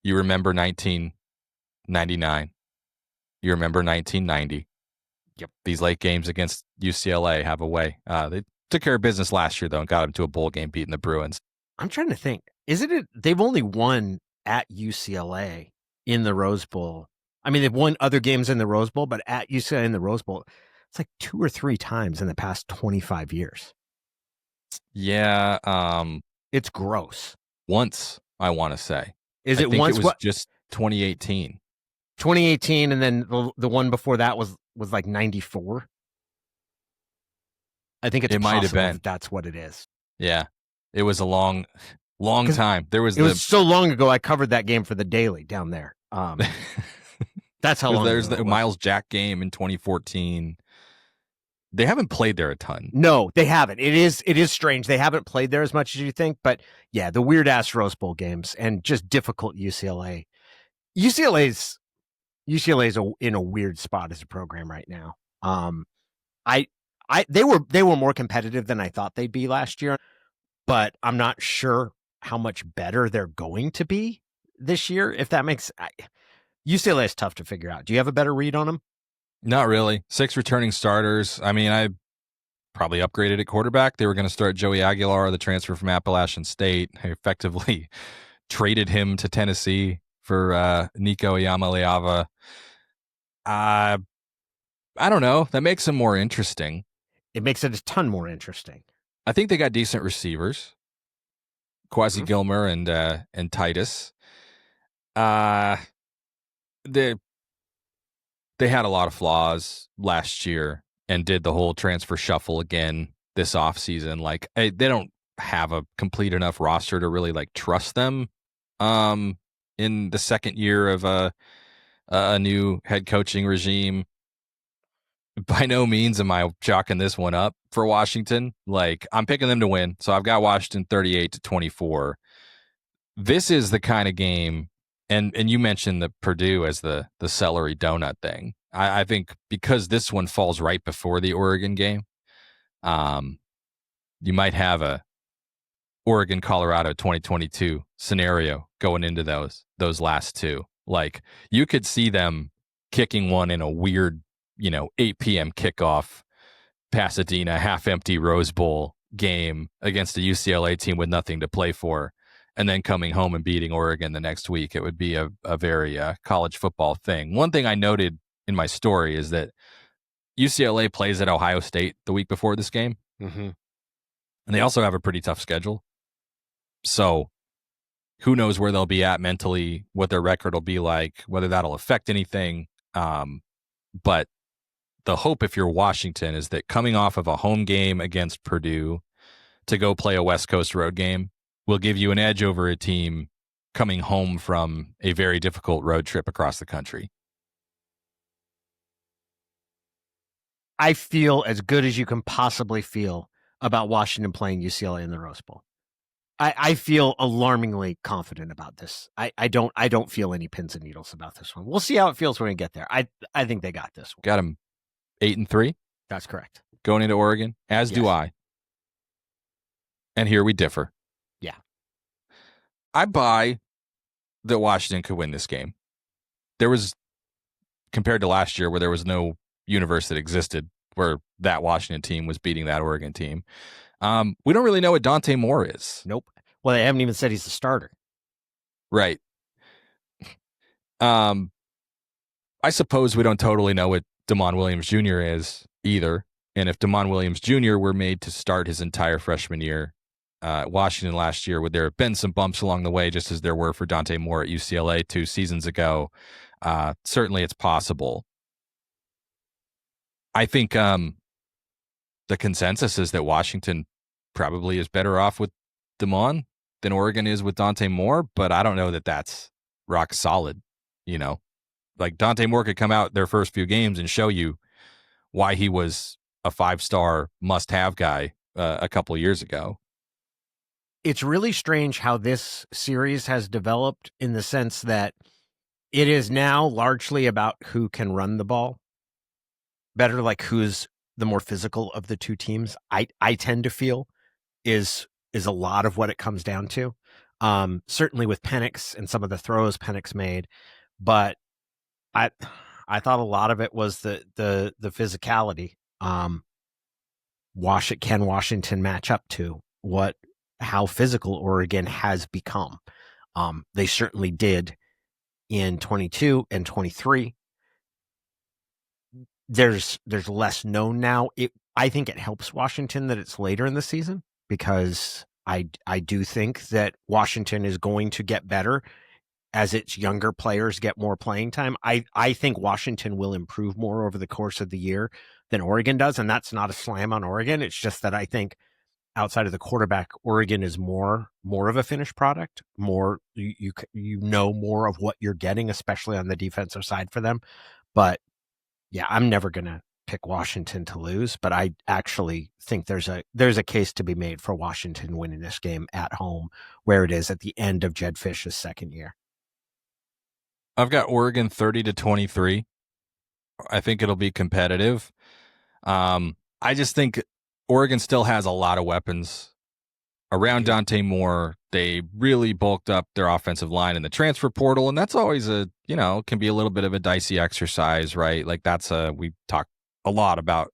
Speaker 1: You remember 1999. You remember 1990.
Speaker 2: Yep.
Speaker 1: These late games against UCLA have a way. They took care of business last year, though, and got them to a bowl game beating the Bruins.
Speaker 2: I'm trying to think. Isn't it? They've only won at UCLA in the Rose Bowl. I mean, they've won other games in the Rose Bowl, but at UCLA in the Rose Bowl, it's like 2 or 3 times in the past 25 years.
Speaker 1: Yeah.
Speaker 2: It's gross.
Speaker 1: Once, I want to say.
Speaker 2: I think
Speaker 1: it was just 2018.
Speaker 2: 2018, and then the one before that was like 94. I think it might have been. That's what it is.
Speaker 1: Yeah, it was a long time. It was
Speaker 2: so long ago. I covered that game for the Daily down there. That's how long.
Speaker 1: There's the Miles Jack game in 2014. They haven't played there a ton.
Speaker 2: No, they haven't. It is strange. They haven't played there as much as you think. But yeah, the weird ass Rose Bowl games and just difficult UCLA. UCLA's in a weird spot as a program right now. They were more competitive than I thought they'd be last year, but I'm not sure how much better they're going to be this year. If that makes UCLA is tough to figure out. Do you have a better read on them?
Speaker 1: Not really. 6 returning starters. I mean, I probably upgraded at quarterback. They were going to start Joey Aguilar, the transfer from Appalachian State. I effectively traded him to Tennessee for Nico Iamaleava. I don't know. That makes them more interesting.
Speaker 2: It makes it a ton more interesting.
Speaker 1: I think they got decent receivers. Quasi Gilmer and Titus. They had a lot of flaws last year and did the whole transfer shuffle again this offseason. Like, they don't have a complete enough roster to really like trust them in the second year of a new head coaching regime. By no means am I chalking this one up for Washington. Like, I'm picking them to win. So I've got Washington 38-24. This is the kind of game, and you mentioned the Purdue as the celery donut thing. I think because this one falls right before the Oregon game, you might have a Oregon-Colorado 2022 scenario going into those last two. Like, you could see them kicking one in a weird, 8 p.m. kickoff, Pasadena, half-empty Rose Bowl game against a UCLA team with nothing to play for, and then coming home and beating Oregon the next week. It would be a very college football thing. One thing I noted in my story is that UCLA plays at Ohio State the week before this game, and they also have a pretty tough schedule. So who knows where they'll be at mentally, what their record will be like, whether that'll affect anything. But the hope, if you're Washington, is that coming off of a home game against Purdue to go play a West Coast road game will give you an edge over a team coming home from a very difficult road trip across the country.
Speaker 2: I feel as good as you can possibly feel about Washington playing UCLA in the Rose Bowl. I feel alarmingly confident about this. I don't feel any pins and needles about this one. We'll see how it feels when we get there. I think they got this one.
Speaker 1: Got them 8-3.
Speaker 2: That's correct.
Speaker 1: Going into Oregon, as do I. And here we differ.
Speaker 2: Yeah.
Speaker 1: I buy that Washington could win this game. There was, compared to last year where there was no universe that existed where that Washington team was beating that Oregon team. We don't really know what Dante Moore is.
Speaker 2: Nope. Well, they haven't even said he's the starter.
Speaker 1: Right. I suppose we don't totally know what Damon Williams Jr. is either. And if Damon Williams Jr. were made to start his entire freshman year at Washington last year, would there have been some bumps along the way, just as there were for Dante Moore at UCLA 2 seasons ago? Certainly it's possible. I think the consensus is that Washington probably is better off with Damon than Oregon is with Dante Moore, but I don't know that that's rock solid, Like, Dante Moore could come out their first few games and show you why he was a 5-star must-have guy a couple of years ago.
Speaker 2: It's really strange how this series has developed in the sense that it is now largely about who can run the ball. better, like who's the more physical of the two teams. I tend to feel is a lot of what it comes down to. Certainly with Penix and some of the throws Penix made, but I thought a lot of it was the physicality. Can Washington match up to how physical Oregon has become? They certainly did in 22 and 23. There's less known now. I think it helps Washington that it's later in the season, because I do think that Washington is going to get better as its younger players get more playing time. I think Washington will improve more over the course of the year than Oregon does, and that's not a slam on Oregon. It's just that I think outside of the quarterback, Oregon is more of a finished product. More you know more of what you're getting, especially on the defensive side for them. But yeah, I'm never gonna pick Washington to lose, but I actually think there's a case to be made for Washington winning this game at home, where it is at the end of Jed Fish's second year.
Speaker 1: I've got Oregon 30-23. I think it'll be competitive. I just think Oregon still has a lot of weapons around Dante Moore. They really bulked up their offensive line in the transfer portal, and that's always can be a little bit of a dicey exercise, right? Like we talk a lot about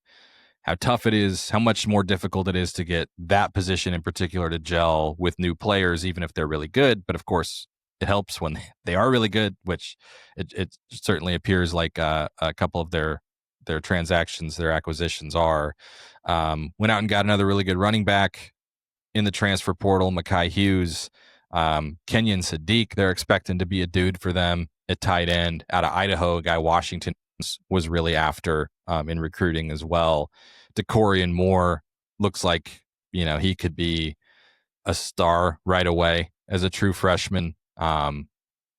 Speaker 1: how tough it is, how much more difficult it is to get that position in particular to gel with new players, even if they're really good. But of course, it helps when they are really good, which it certainly appears like a couple of their transactions, their acquisitions are. Went out and got another really good running back in the transfer portal, Mekhi Hughes. Kenyon Sadiq, they're expecting to be a dude for them at tight end out of Idaho, a guy Washington was really after in recruiting as well. DeCorian Moore looks like, he could be a star right away as a true freshman.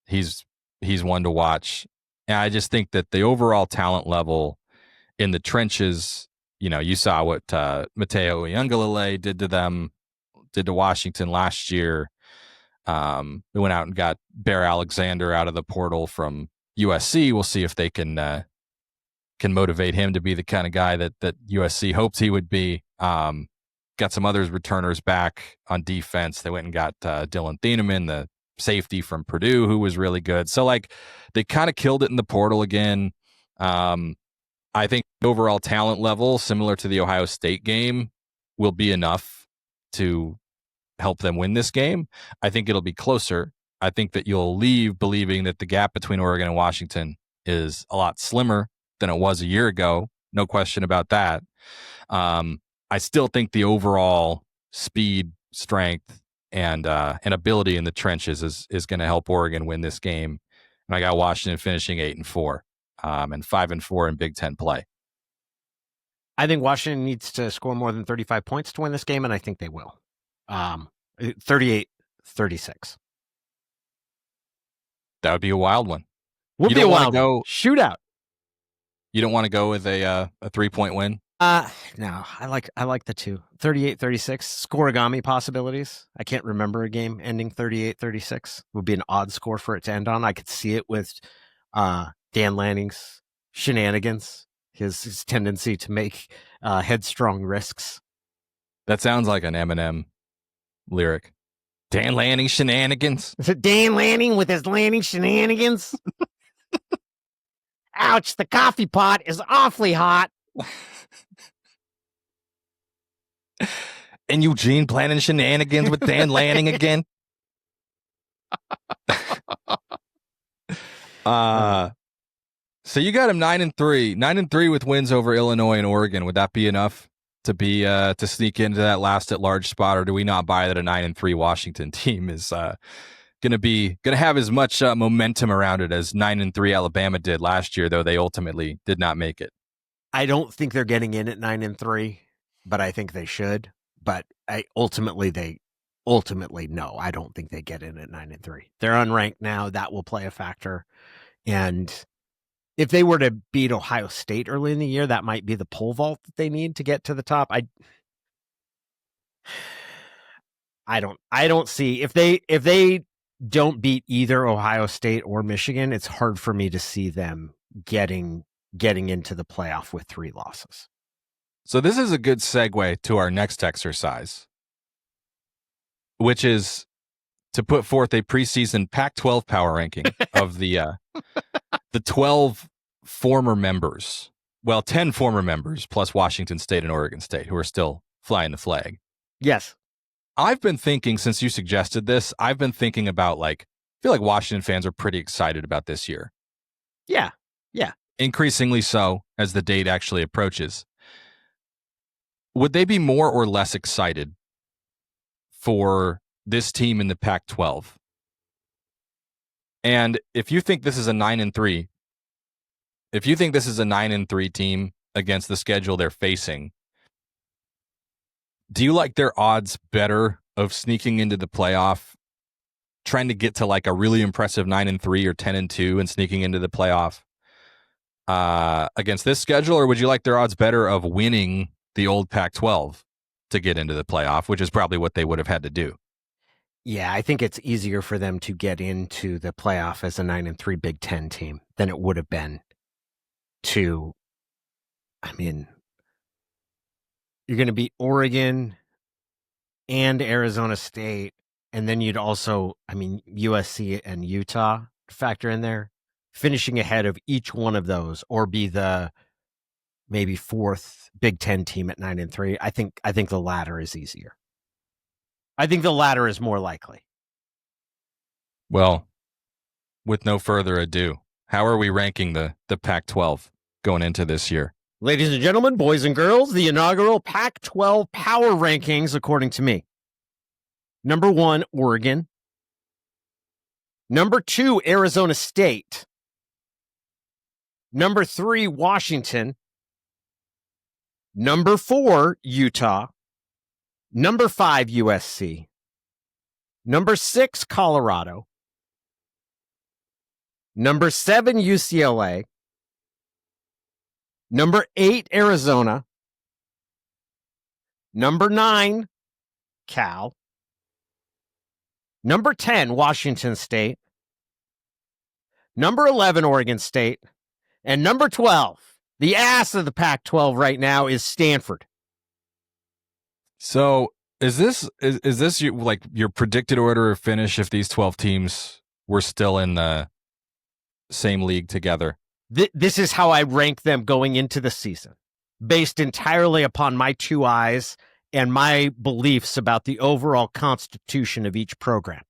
Speaker 1: He's one to watch. And I just think that the overall talent level in the trenches, you saw what Mateo Uiagalelei did to Washington last year. They went out and got Bear Alexander out of the portal from USC. We'll see if they can motivate him to be the kind of guy that USC hoped he would be. Got some others returners back on defense. They went and got Dylan Thieneman, the safety from Purdue, who was really good. So they kind of killed it in the portal again. I think overall talent level, similar to the Ohio State game, will be enough to help them win this game. I think it'll be closer. I think that you'll leave believing that the gap between Oregon and Washington is a lot slimmer than it was a year ago. No question about that. I still think the overall speed, strength, and ability in the trenches is going to help Oregon win this game. And I got Washington finishing 8-4, and 5-4 in Big Ten play.
Speaker 2: I think Washington needs to score more than 35 points to win this game, and I think they will. 38-36.
Speaker 1: That would be a wild one.
Speaker 2: Would be a wild one. Shootout.
Speaker 1: You don't want to go with a 3-point win?
Speaker 2: No, I like the two. 38-36. Scoregami possibilities. I can't remember a game ending 38-36. Would be an odd score for it to end on. I could see it with Dan Lanning's shenanigans, his tendency to make headstrong risks.
Speaker 1: That sounds like an Eminem lyric. Dan Lanning shenanigans.
Speaker 2: Is it Dan Lanning with his Lanning shenanigans? Ouch, the coffee pot is awfully hot.
Speaker 1: And Eugene planning shenanigans with Dan Lanning again. So you got him 9-3. 9-3 with wins over Illinois and Oregon. Would that be enough to sneak into that last at large spot, or do we not buy that a 9-3 Washington team is gonna have as much momentum around it as 9-3 Alabama did last year, though they ultimately did not make it?
Speaker 2: I don't think they're getting in at 9-3, but I think they should. But ultimately no, I don't think they get in at 9-3. They're unranked now. That will play a factor. And if they were to beat Ohio State early in the year, that might be the pole vault that they need to get to the top. I don't see if they don't beat either Ohio State or Michigan, it's hard for me to see them getting getting into the playoff with 3 losses.
Speaker 1: So this is a good segue to our next exercise, which is to put forth a preseason Pac-12 power ranking of the 12 former members. Well, 10 former members plus Washington State and Oregon State who are still flying the flag.
Speaker 2: Yes.
Speaker 1: I've been thinking, since you suggested this, I've been thinking about, I feel like Washington fans are pretty excited about this year.
Speaker 2: Yeah. Yeah.
Speaker 1: Increasingly so as the date actually approaches. Would they be more or less excited for this team in the Pac-12? And if you think this is a 9-3, if you think this is a 9-3 team against the schedule they're facing, do you like their odds better of sneaking into the playoff, trying to get to a really impressive 9-3 or 10-2 and sneaking into the playoff against this schedule? Or would you like their odds better of winning the old Pac-12 to get into the playoff, which is probably what they would have had to do?
Speaker 2: Yeah, I think it's easier for them to get into the playoff as a 9-3 Big Ten team than it would have been to, you're going to beat Oregon and Arizona State, and then you'd also, USC and Utah factor in there, finishing ahead of each one of those, or be the maybe 4th Big Ten team at 9-3. I think the latter is easier. I think the latter is more likely.
Speaker 1: Well, with no further ado, how are we ranking the Pac-12 going into this year?
Speaker 2: Ladies and gentlemen, boys and girls, the inaugural Pac-12 power rankings, according to me. Number 1, Oregon. Number 2, Arizona State. Number 3, Washington. Number 4, Utah. Number 5, USC. Number 6, Colorado. Number 7, UCLA. Number 8, Arizona. Number 9, Cal. Number 10, Washington State. Number 11, Oregon State. And number 12, the ass of the Pac-12 right now, is Stanford.
Speaker 1: So is this your predicted order of finish if these 12 teams were still in the same league together?
Speaker 2: This is how I rank them going into the season, based entirely upon my 2 eyes and my beliefs about the overall constitution of each program.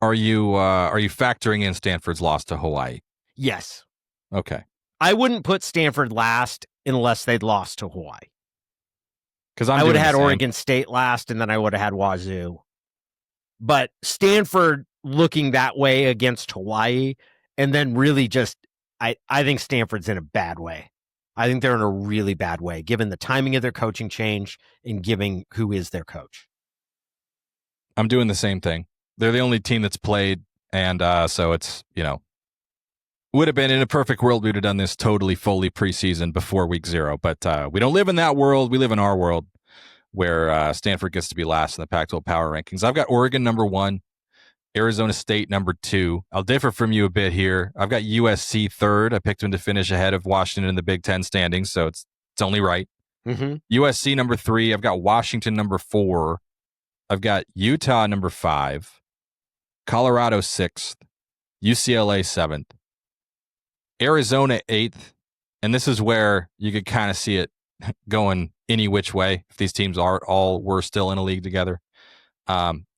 Speaker 1: Are you factoring in Stanford's loss to Hawaii?
Speaker 2: Yes.
Speaker 1: Okay.
Speaker 2: I wouldn't put Stanford last unless they'd lost to Hawaii.
Speaker 1: Because
Speaker 2: I would have had Oregon State last, and then I would have had Wazoo. But Stanford looking that way against Hawaii, and then really just, I think Stanford's in a bad way. I think they're in a really bad way, given the timing of their coaching change and given who is their coach.
Speaker 1: I'm doing the same thing. They're the only team that's played, and so it's, would have been in a perfect world, we would have done this totally fully preseason before week 0. But we don't live in that world. We live in our world where Stanford gets to be last in the Pac-12 power rankings. I've got Oregon number 1, Arizona State number 2. I'll differ from you a bit here. I've got USC 3rd. I picked them to finish ahead of Washington in the Big Ten standings, so it's only right.
Speaker 2: Mm-hmm.
Speaker 1: USC number 3. I've got Washington number 4. I've got Utah number 5. Colorado 6th. UCLA 7th. Arizona 8th, and this is where you could kind of see it going any which way if these teams were still in a league together.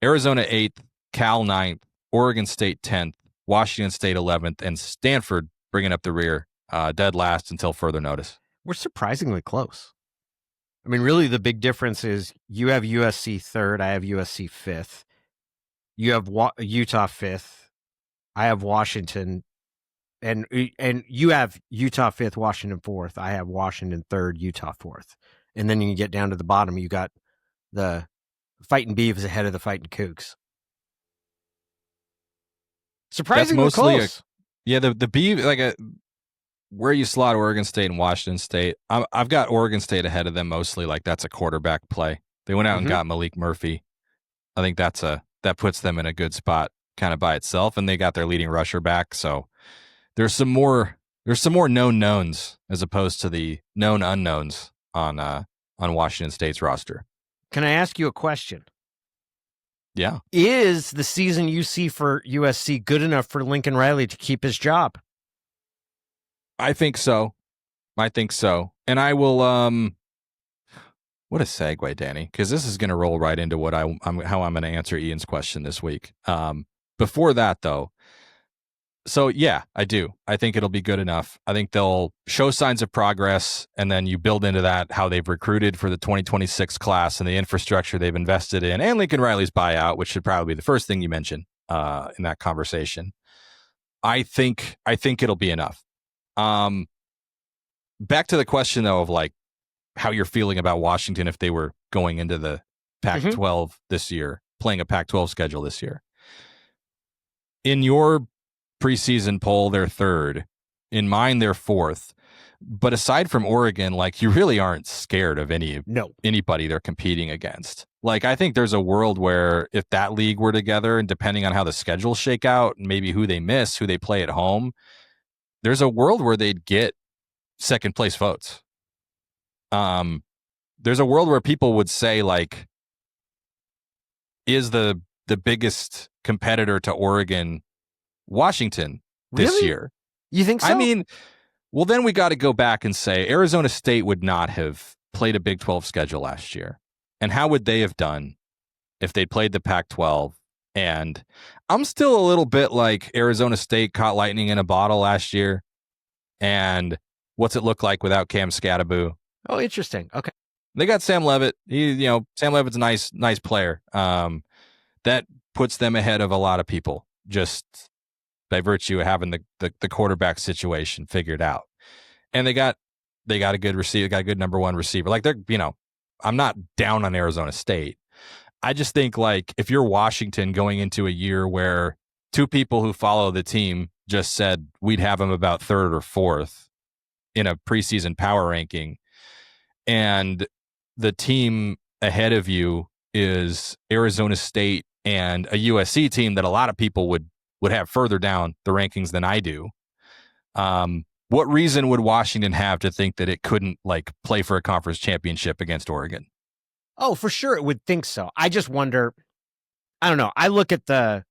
Speaker 1: Arizona 8th, Cal 9th, Oregon State 10th, Washington State 11th, and Stanford bringing up the rear, dead last until further notice.
Speaker 2: We're surprisingly close. Really, the big difference is you have USC 3rd, I have USC 5th. You have Utah 5th, I have Washington. And you have Utah 5th, Washington 4th. I have Washington 3rd, Utah 4th. And then you get down to the bottom, you got the Fighting Beavs ahead of the Fighting Cougs. Surprisingly close.
Speaker 1: The Beavs, where you slot Oregon State and Washington State. I've got Oregon State ahead of them mostly. That's a quarterback play. They went out and got Malik Murphy. I think that puts them in a good spot kind of by itself. And they got their leading rusher back. So there's some more There's some more known knowns as opposed to the known unknowns on Washington State's roster.
Speaker 2: Can I ask you a question?
Speaker 1: Yeah.
Speaker 2: Is the season you see for USC good enough for Lincoln Riley to keep his job?
Speaker 1: I think so. And I will what a segue, Danny, because this is going to roll right into what how I'm going to answer Ian's question this week. Before that, though, so yeah, I do. I think it'll be good enough. I think they'll show signs of progress, and then you build into that how they've recruited for the 2026 class and the infrastructure they've invested in, and Lincoln Riley's buyout, which should probably be the first thing you mention in that conversation. I think it'll be enough. Back to the question though of like how you're feeling about Washington if they were going into the Pac-12 this year, playing a Pac-12 schedule this year. In your preseason poll, they're third. In mine, they're fourth. But aside from Oregon, like you really aren't scared of anybody they're competing against. Like I think there's a world where if that league were together and depending on how the schedules shake out, and maybe who they miss, who they play at home, there's a world where they'd get second place votes. There's a world where people would say like, is the biggest competitor to Oregon Washington this year?
Speaker 2: You think so?
Speaker 1: I mean, well, then we got to go back and say Arizona State would not have played a Big 12 schedule last year. And how would they have done if they played the Pac-12? And I'm still a little bit like Arizona State caught lightning in a bottle last year. And what's it look like without Cam Scatterbo?
Speaker 2: Oh, interesting. Okay.
Speaker 1: They got Sam Leavitt. Sam Leavitt's a nice player. That puts them ahead of a lot of people just by virtue of having the quarterback situation figured out. And they got a good receiver, got a good number one receiver. Like I'm not down on Arizona State. I just think like if you're Washington going into a year where two people who follow the team just said we'd have them about third or fourth in a preseason power ranking, and the team ahead of you is Arizona State and a USC team that a lot of people would have further down the rankings than I do. What reason would Washington have to think that it couldn't like play for a conference championship against Oregon?
Speaker 2: Oh, for sure it would think so. I just wonder, I don't know. I look at the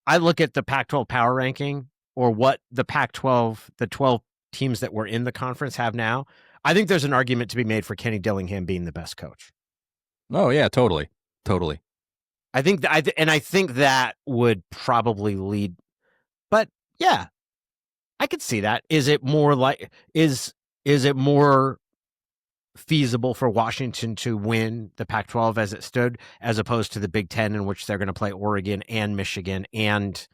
Speaker 2: Pac-12 power ranking or what the Pac-12, the 12 teams that were in the conference have now. I think there's an argument to be made for Kenny Dillingham being the best coach.
Speaker 1: Oh yeah, totally.
Speaker 2: I think that would probably lead, but yeah, I could see that. Is it more feasible for Washington to win the Pac-12 as it stood, as opposed to the Big Ten, in which they're going to play Oregon and Michigan and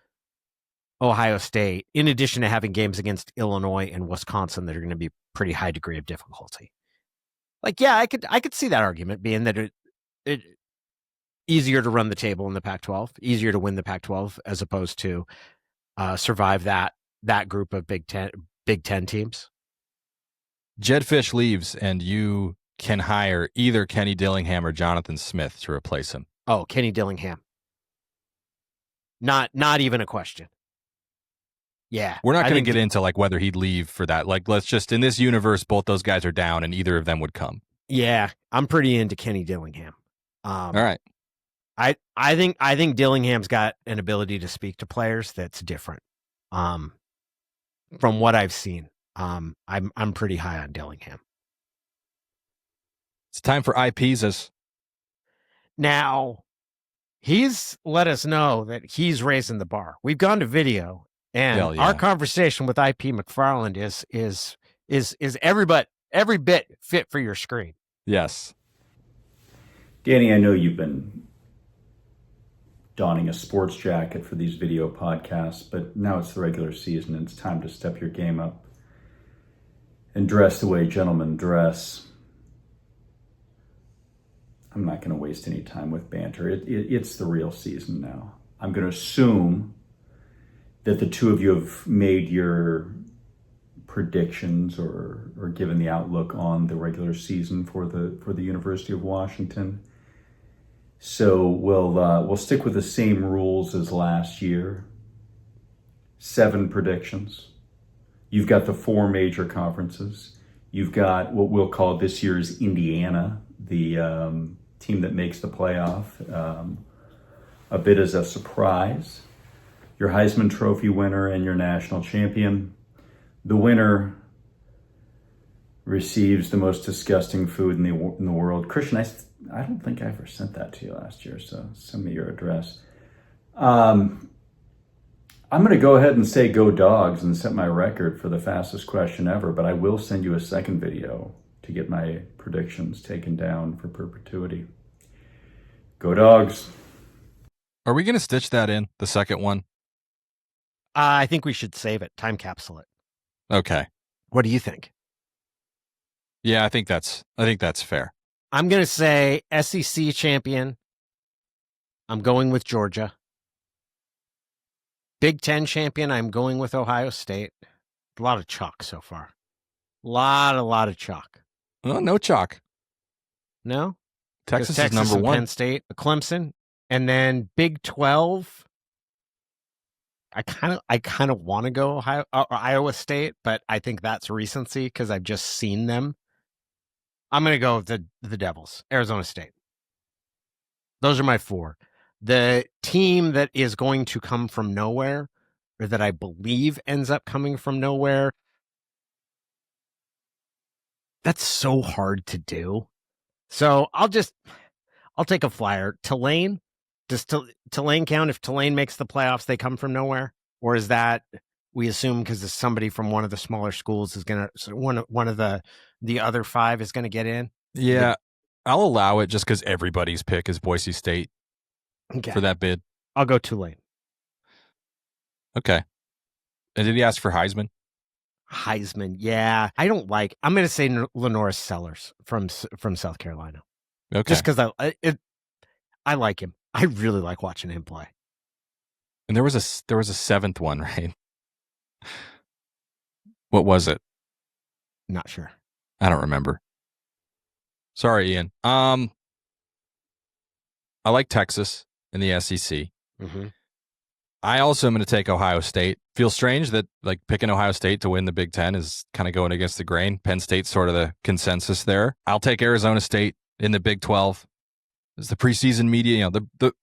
Speaker 2: Ohio State, in addition to having games against Illinois and Wisconsin that are going to be pretty high degree of difficulty? Like, yeah, I could see that argument being that it easier to run the table in the Pac-12, easier to win the Pac-12 as opposed to survive that group of Big Ten teams.
Speaker 1: Jed Fish leaves, and you can hire either Kenny Dillingham or Jonathan Smith to replace him.
Speaker 2: Oh, Kenny Dillingham. Not even a question. Yeah.
Speaker 1: We're not going to get into like whether he'd leave for that. Like, let's just, in this universe, both those guys are down and either of them would come.
Speaker 2: Yeah. I'm pretty into Kenny Dillingham.
Speaker 1: All right.
Speaker 2: I think Dillingham's got an ability to speak to players that's different. From what I've seen, I'm pretty high on Dillingham.
Speaker 1: It's time for IPs.
Speaker 2: Now, he's let us know that he's raising the bar. We've gone to video, and our conversation with IP McFarland is every bit fit for your screen.
Speaker 1: Yes.
Speaker 3: Danny, I know you've been donning a sports jacket for these video podcasts, but now it's the regular season and it's time to step your game up and dress the way gentlemen dress. I'm not going to waste any time with banter. It's the real season now. I'm going to assume that the two of you have made your predictions or given the outlook on the regular season for the University of Washington. So we'll stick with the same rules as last year. 7 predictions. You've got the four major conferences. You've got what we'll call this year's Indiana, the team that makes the playoff, a bit as a surprise. Your Heisman Trophy winner and your national champion. The winner receives the most disgusting food in the world. Christian, I don't think I ever sent that to you last year, so send me your address. I'm going to go ahead and say go Dogs and set my record for the fastest question ever, but I will send you a second video to get my predictions taken down for perpetuity. Go Dogs.
Speaker 1: Are we going to stitch that in, the second one?
Speaker 2: I think we should save it, time capsule it.
Speaker 1: Okay.
Speaker 2: What do you think?
Speaker 1: Yeah, I think that's fair.
Speaker 2: I'm going to say SEC champion. I'm going with Georgia. Big Ten champion, I'm going with Ohio State. A lot of chalk so far. A lot of chalk.
Speaker 1: Well, no chalk.
Speaker 2: No?
Speaker 1: Texas
Speaker 2: Texas
Speaker 1: is number
Speaker 2: and
Speaker 1: one.
Speaker 2: Penn State, Clemson, and then Big 12. I kind of want to go Iowa State, but I think that's recency because I've just seen them. I'm going to go with the Devils, Arizona State. Those are my four. The team that is going to come from nowhere, or that I believe ends up coming from nowhere, that's so hard to do. So I'll take a flyer. Tulane, does Tulane count? If Tulane makes the playoffs, they come from nowhere? Or is that, we assume because it's somebody from one of the smaller schools is going to, one of the other five is going to get in?
Speaker 1: Yeah, I'll allow it just because everybody's pick is Boise State for that bid.
Speaker 2: I'll go Tulane.
Speaker 1: Okay. And did he ask for Heisman?
Speaker 2: Heisman, yeah. I'm going to say Lenore Sellers from South Carolina.
Speaker 1: Okay.
Speaker 2: Just because I like him. I really like watching him play.
Speaker 1: And there was a seventh one, right? What was it?
Speaker 2: Not sure.
Speaker 1: I don't remember. Sorry, Ian. I like Texas in the SEC.
Speaker 2: Mm-hmm.
Speaker 1: I also am going to take Ohio State. Feels strange that like picking Ohio State to win the Big Ten is kind of going against the grain. Penn State's sort of the consensus there. I'll take Arizona State in the Big 12. It's the preseason media.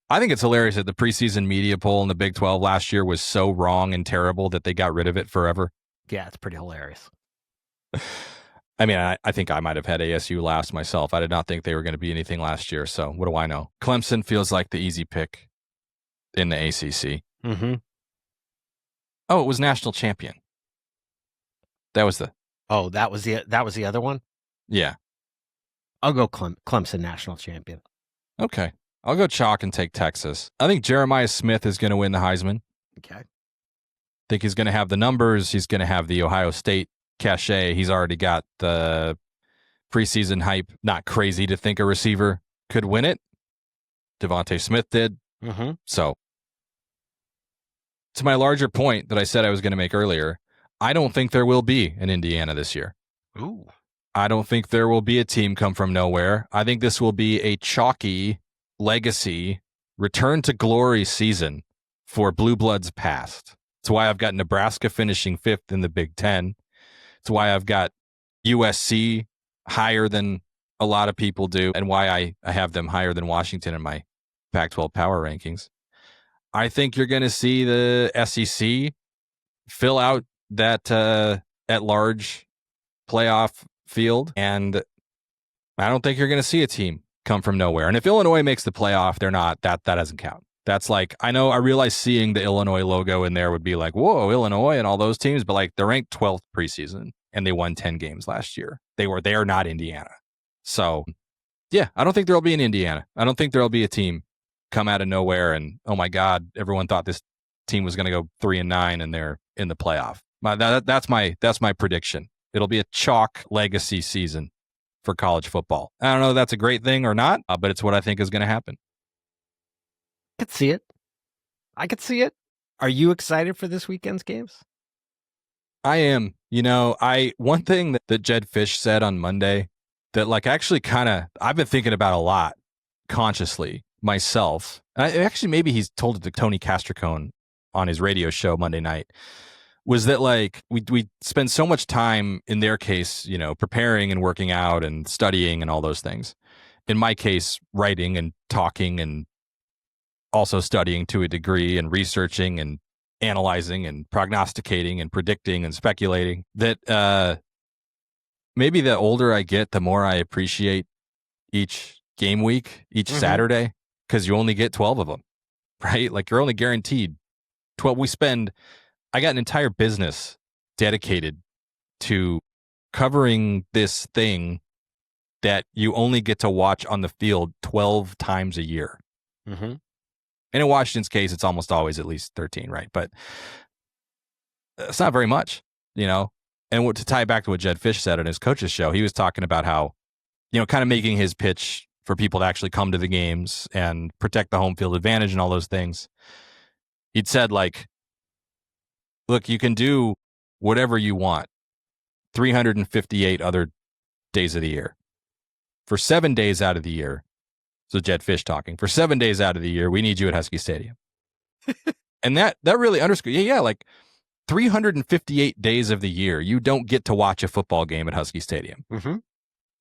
Speaker 1: I think it's hilarious that the preseason media poll in the Big 12 last year was so wrong and terrible that they got rid of it forever.
Speaker 2: Yeah, it's pretty hilarious.
Speaker 1: I mean, I think I might have had ASU last myself. I did not think they were going to be anything last year. So what do I know? Clemson feels like the easy pick in the ACC.
Speaker 2: Mm-hmm.
Speaker 1: Oh, it was national champion. That was the.
Speaker 2: Oh, that was the other one?
Speaker 1: Yeah.
Speaker 2: I'll go Clemson national champion.
Speaker 1: Okay. I'll go chalk and take Texas. I think Jeremiah Smith is going to win the Heisman.
Speaker 2: Okay.
Speaker 1: I think he's going to have the numbers. He's going to have the Ohio State cachet. He's already got the preseason hype. Not crazy to think a receiver could win it. Devontae Smith did.
Speaker 2: Mm-hmm.
Speaker 1: So, to my larger point that I said I was going to make earlier, I don't think there will be an Indiana this year.
Speaker 2: Ooh.
Speaker 1: I don't think there will be a team come from nowhere. I think this will be a chalky legacy return to glory season for Blue Bloods past. That's why I've got Nebraska finishing 5th in the Big Ten. It's why I've got USC higher than a lot of people do, and why I have them higher than Washington in my Pac-12 power rankings. I think you're going to see the SEC fill out that at-large playoff field, and I don't think you're going to see a team come from nowhere. And if Illinois makes the playoff, they're not. That doesn't count. That's like, I realize seeing the Illinois logo in there would be like, whoa, Illinois and all those teams, but like they're ranked 12th preseason and they won 10 games last year. They are not Indiana. So yeah, I don't think there'll be an Indiana. I don't think there'll be a team come out of nowhere and, oh my God, everyone thought this team was going to go 3-9 and they're in the playoff. That's my prediction. It'll be a chalk legacy season for college football. I don't know if that's a great thing or not, but it's what I think is going to happen.
Speaker 2: I could see it. Are you excited for this weekend's games?
Speaker 1: I am. One thing that Jed Fish said on Monday that like actually I've been thinking about a lot consciously myself. Actually, maybe he's told it to Tony Castricone on his radio show Monday night. was that like we spend so much time in their case, preparing and working out and studying and all those things. In my case, writing and talking and also studying to a degree and researching and analyzing and prognosticating and predicting and speculating, that maybe the older I get, the more I appreciate each game week, each Saturday, because you only get 12 of them, right? Like you're only guaranteed 12. I got an entire business dedicated to covering this thing that you only get to watch on the field 12 times a year.
Speaker 2: Mm-hmm.
Speaker 1: And in Washington's case, it's almost always at least 13, right? But it's not very much, And to tie back to what Jed Fish said on his coach's show, he was talking about how, kind of making his pitch for people to actually come to the games and protect the home field advantage and all those things. He'd said, like, look, you can do whatever you want 358 other days of the year. For 7 days out of the year, so Jed Fish talking, for 7 days out of the year, we need you at Husky Stadium. And that really underscores, like 358 days of the year, you don't get to watch a football game at Husky Stadium.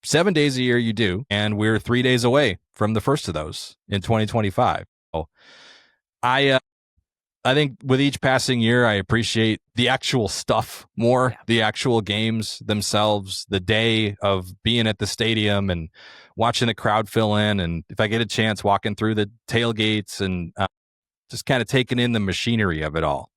Speaker 1: 7 days a year you do, and we're 3 days away from the first of those in 2025. So I think with each passing year, I appreciate the actual stuff more, the actual games themselves, the day of being at the stadium and watching the crowd fill in. And if I get a chance, walking through the tailgates and just kind of taking in the machinery of it all,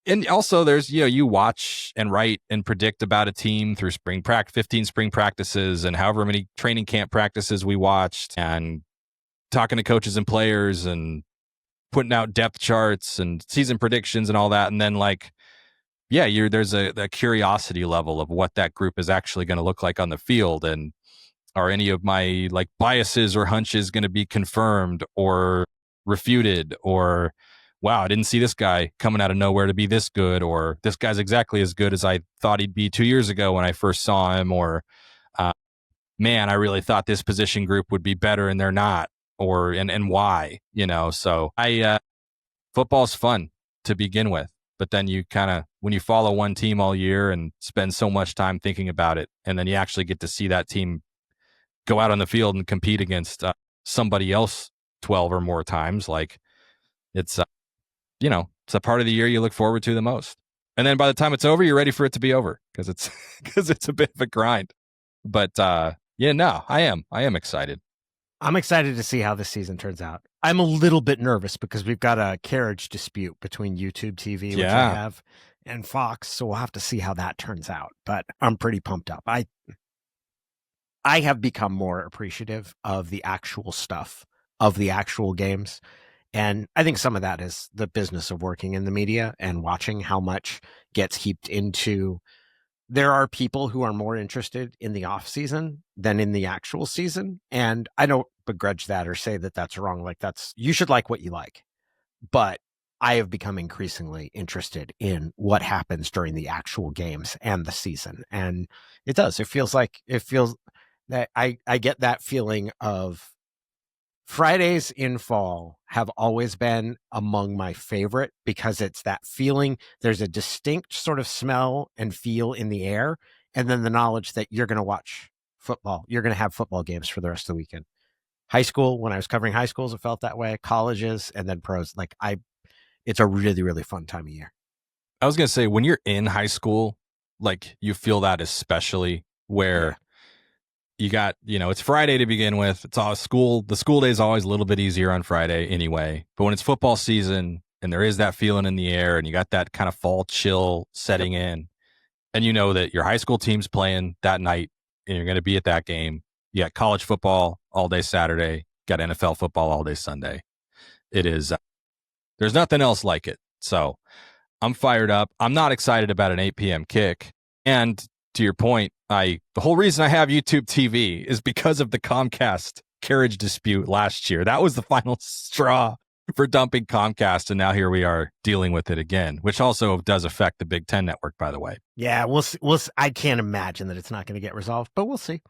Speaker 1: And also there's, you watch and write and predict about a team through 15 spring practices and however many training camp practices we watched, and talking to coaches and players and putting out depth charts and season predictions and all that. And then there's a curiosity level of what that group is actually going to look like on the field. And are any of my biases or hunches going to be confirmed or refuted, or, wow, I didn't see this guy coming out of nowhere to be this good, or this guy's exactly as good as I thought he'd be 2 years ago when I first saw him, or, man, I really thought this position group would be better and they're not. And why, so football's fun to begin with, but then you when you follow one team all year and spend so much time thinking about it, and then you actually get to see that team go out on the field and compete against somebody else 12 or more times. It's, it's a part of the year you look forward to the most. And then by the time it's over, you're ready for it to be over because it's a bit of a grind. But I am excited.
Speaker 2: I'm excited to see how this season turns out. I'm a little bit nervous because we've got a carriage dispute between YouTube TV, which I have, and Fox, so we'll have to see how that turns out. But I'm pretty pumped up. I have become more appreciative of the actual stuff, of the actual games. And I think some of that is the business of working in the media and watching how much gets heaped into. There are people who are more interested in the off season than in the actual season. And I don't begrudge that or say that that's wrong. You should like what you like. But I have become increasingly interested in what happens during the actual games and the season. And it does. It feels that I get that feeling of Fridays in fall have always been among my favorite because it's that feeling. There's a distinct sort of smell and feel in the air. And then the knowledge that you're going to watch football. You're going to have football games for the rest of the weekend. High school, when I was covering high schools, it felt that way. Colleges and then pros. It's a really, really fun time of year.
Speaker 1: I was going to say, when you're in high school, you feel that especially where you got, it's Friday to begin with. It's all school. The school day is always a little bit easier on Friday anyway. But when it's football season and there is that feeling in the air and you got that kind of fall chill setting in, and you know that your high school team's playing that night and you're going to be at that game. You got college football all day Saturday, got NFL football all day Sunday. It is, there's nothing else like it. So I'm fired up. I'm not excited about an 8 p.m. kick. And to your point, the whole reason I have YouTube TV is because of the Comcast carriage dispute last year. That was the final straw for dumping Comcast, and now here we are dealing with it again, which also does affect the Big Ten network, by the way.
Speaker 2: Yeah, we'll see. I can't imagine that it's not going to get resolved, but we'll see.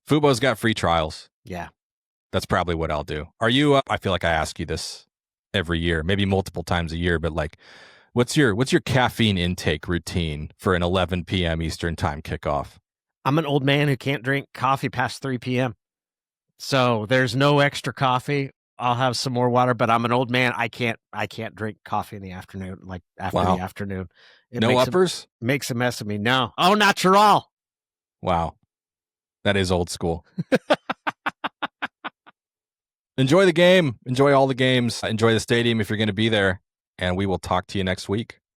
Speaker 1: Fubo's got free trials.
Speaker 2: Yeah.
Speaker 1: That's probably what I'll do. Are you, I feel like I ask you this every year, maybe multiple times a year, but What's your caffeine intake routine for an 11 p.m. Eastern time kickoff?
Speaker 2: I'm an old man who can't drink coffee past 3 p.m. So there's no extra coffee. I'll have some more water, but I'm an old man. I can't drink coffee in the afternoon, like after the afternoon. It
Speaker 1: no uppers?
Speaker 2: Makes a mess of me. No. Oh, natural.
Speaker 1: Wow. That is old school. Enjoy the game. Enjoy all the games. Enjoy the stadium if you're going to be there. And we will talk to you next week.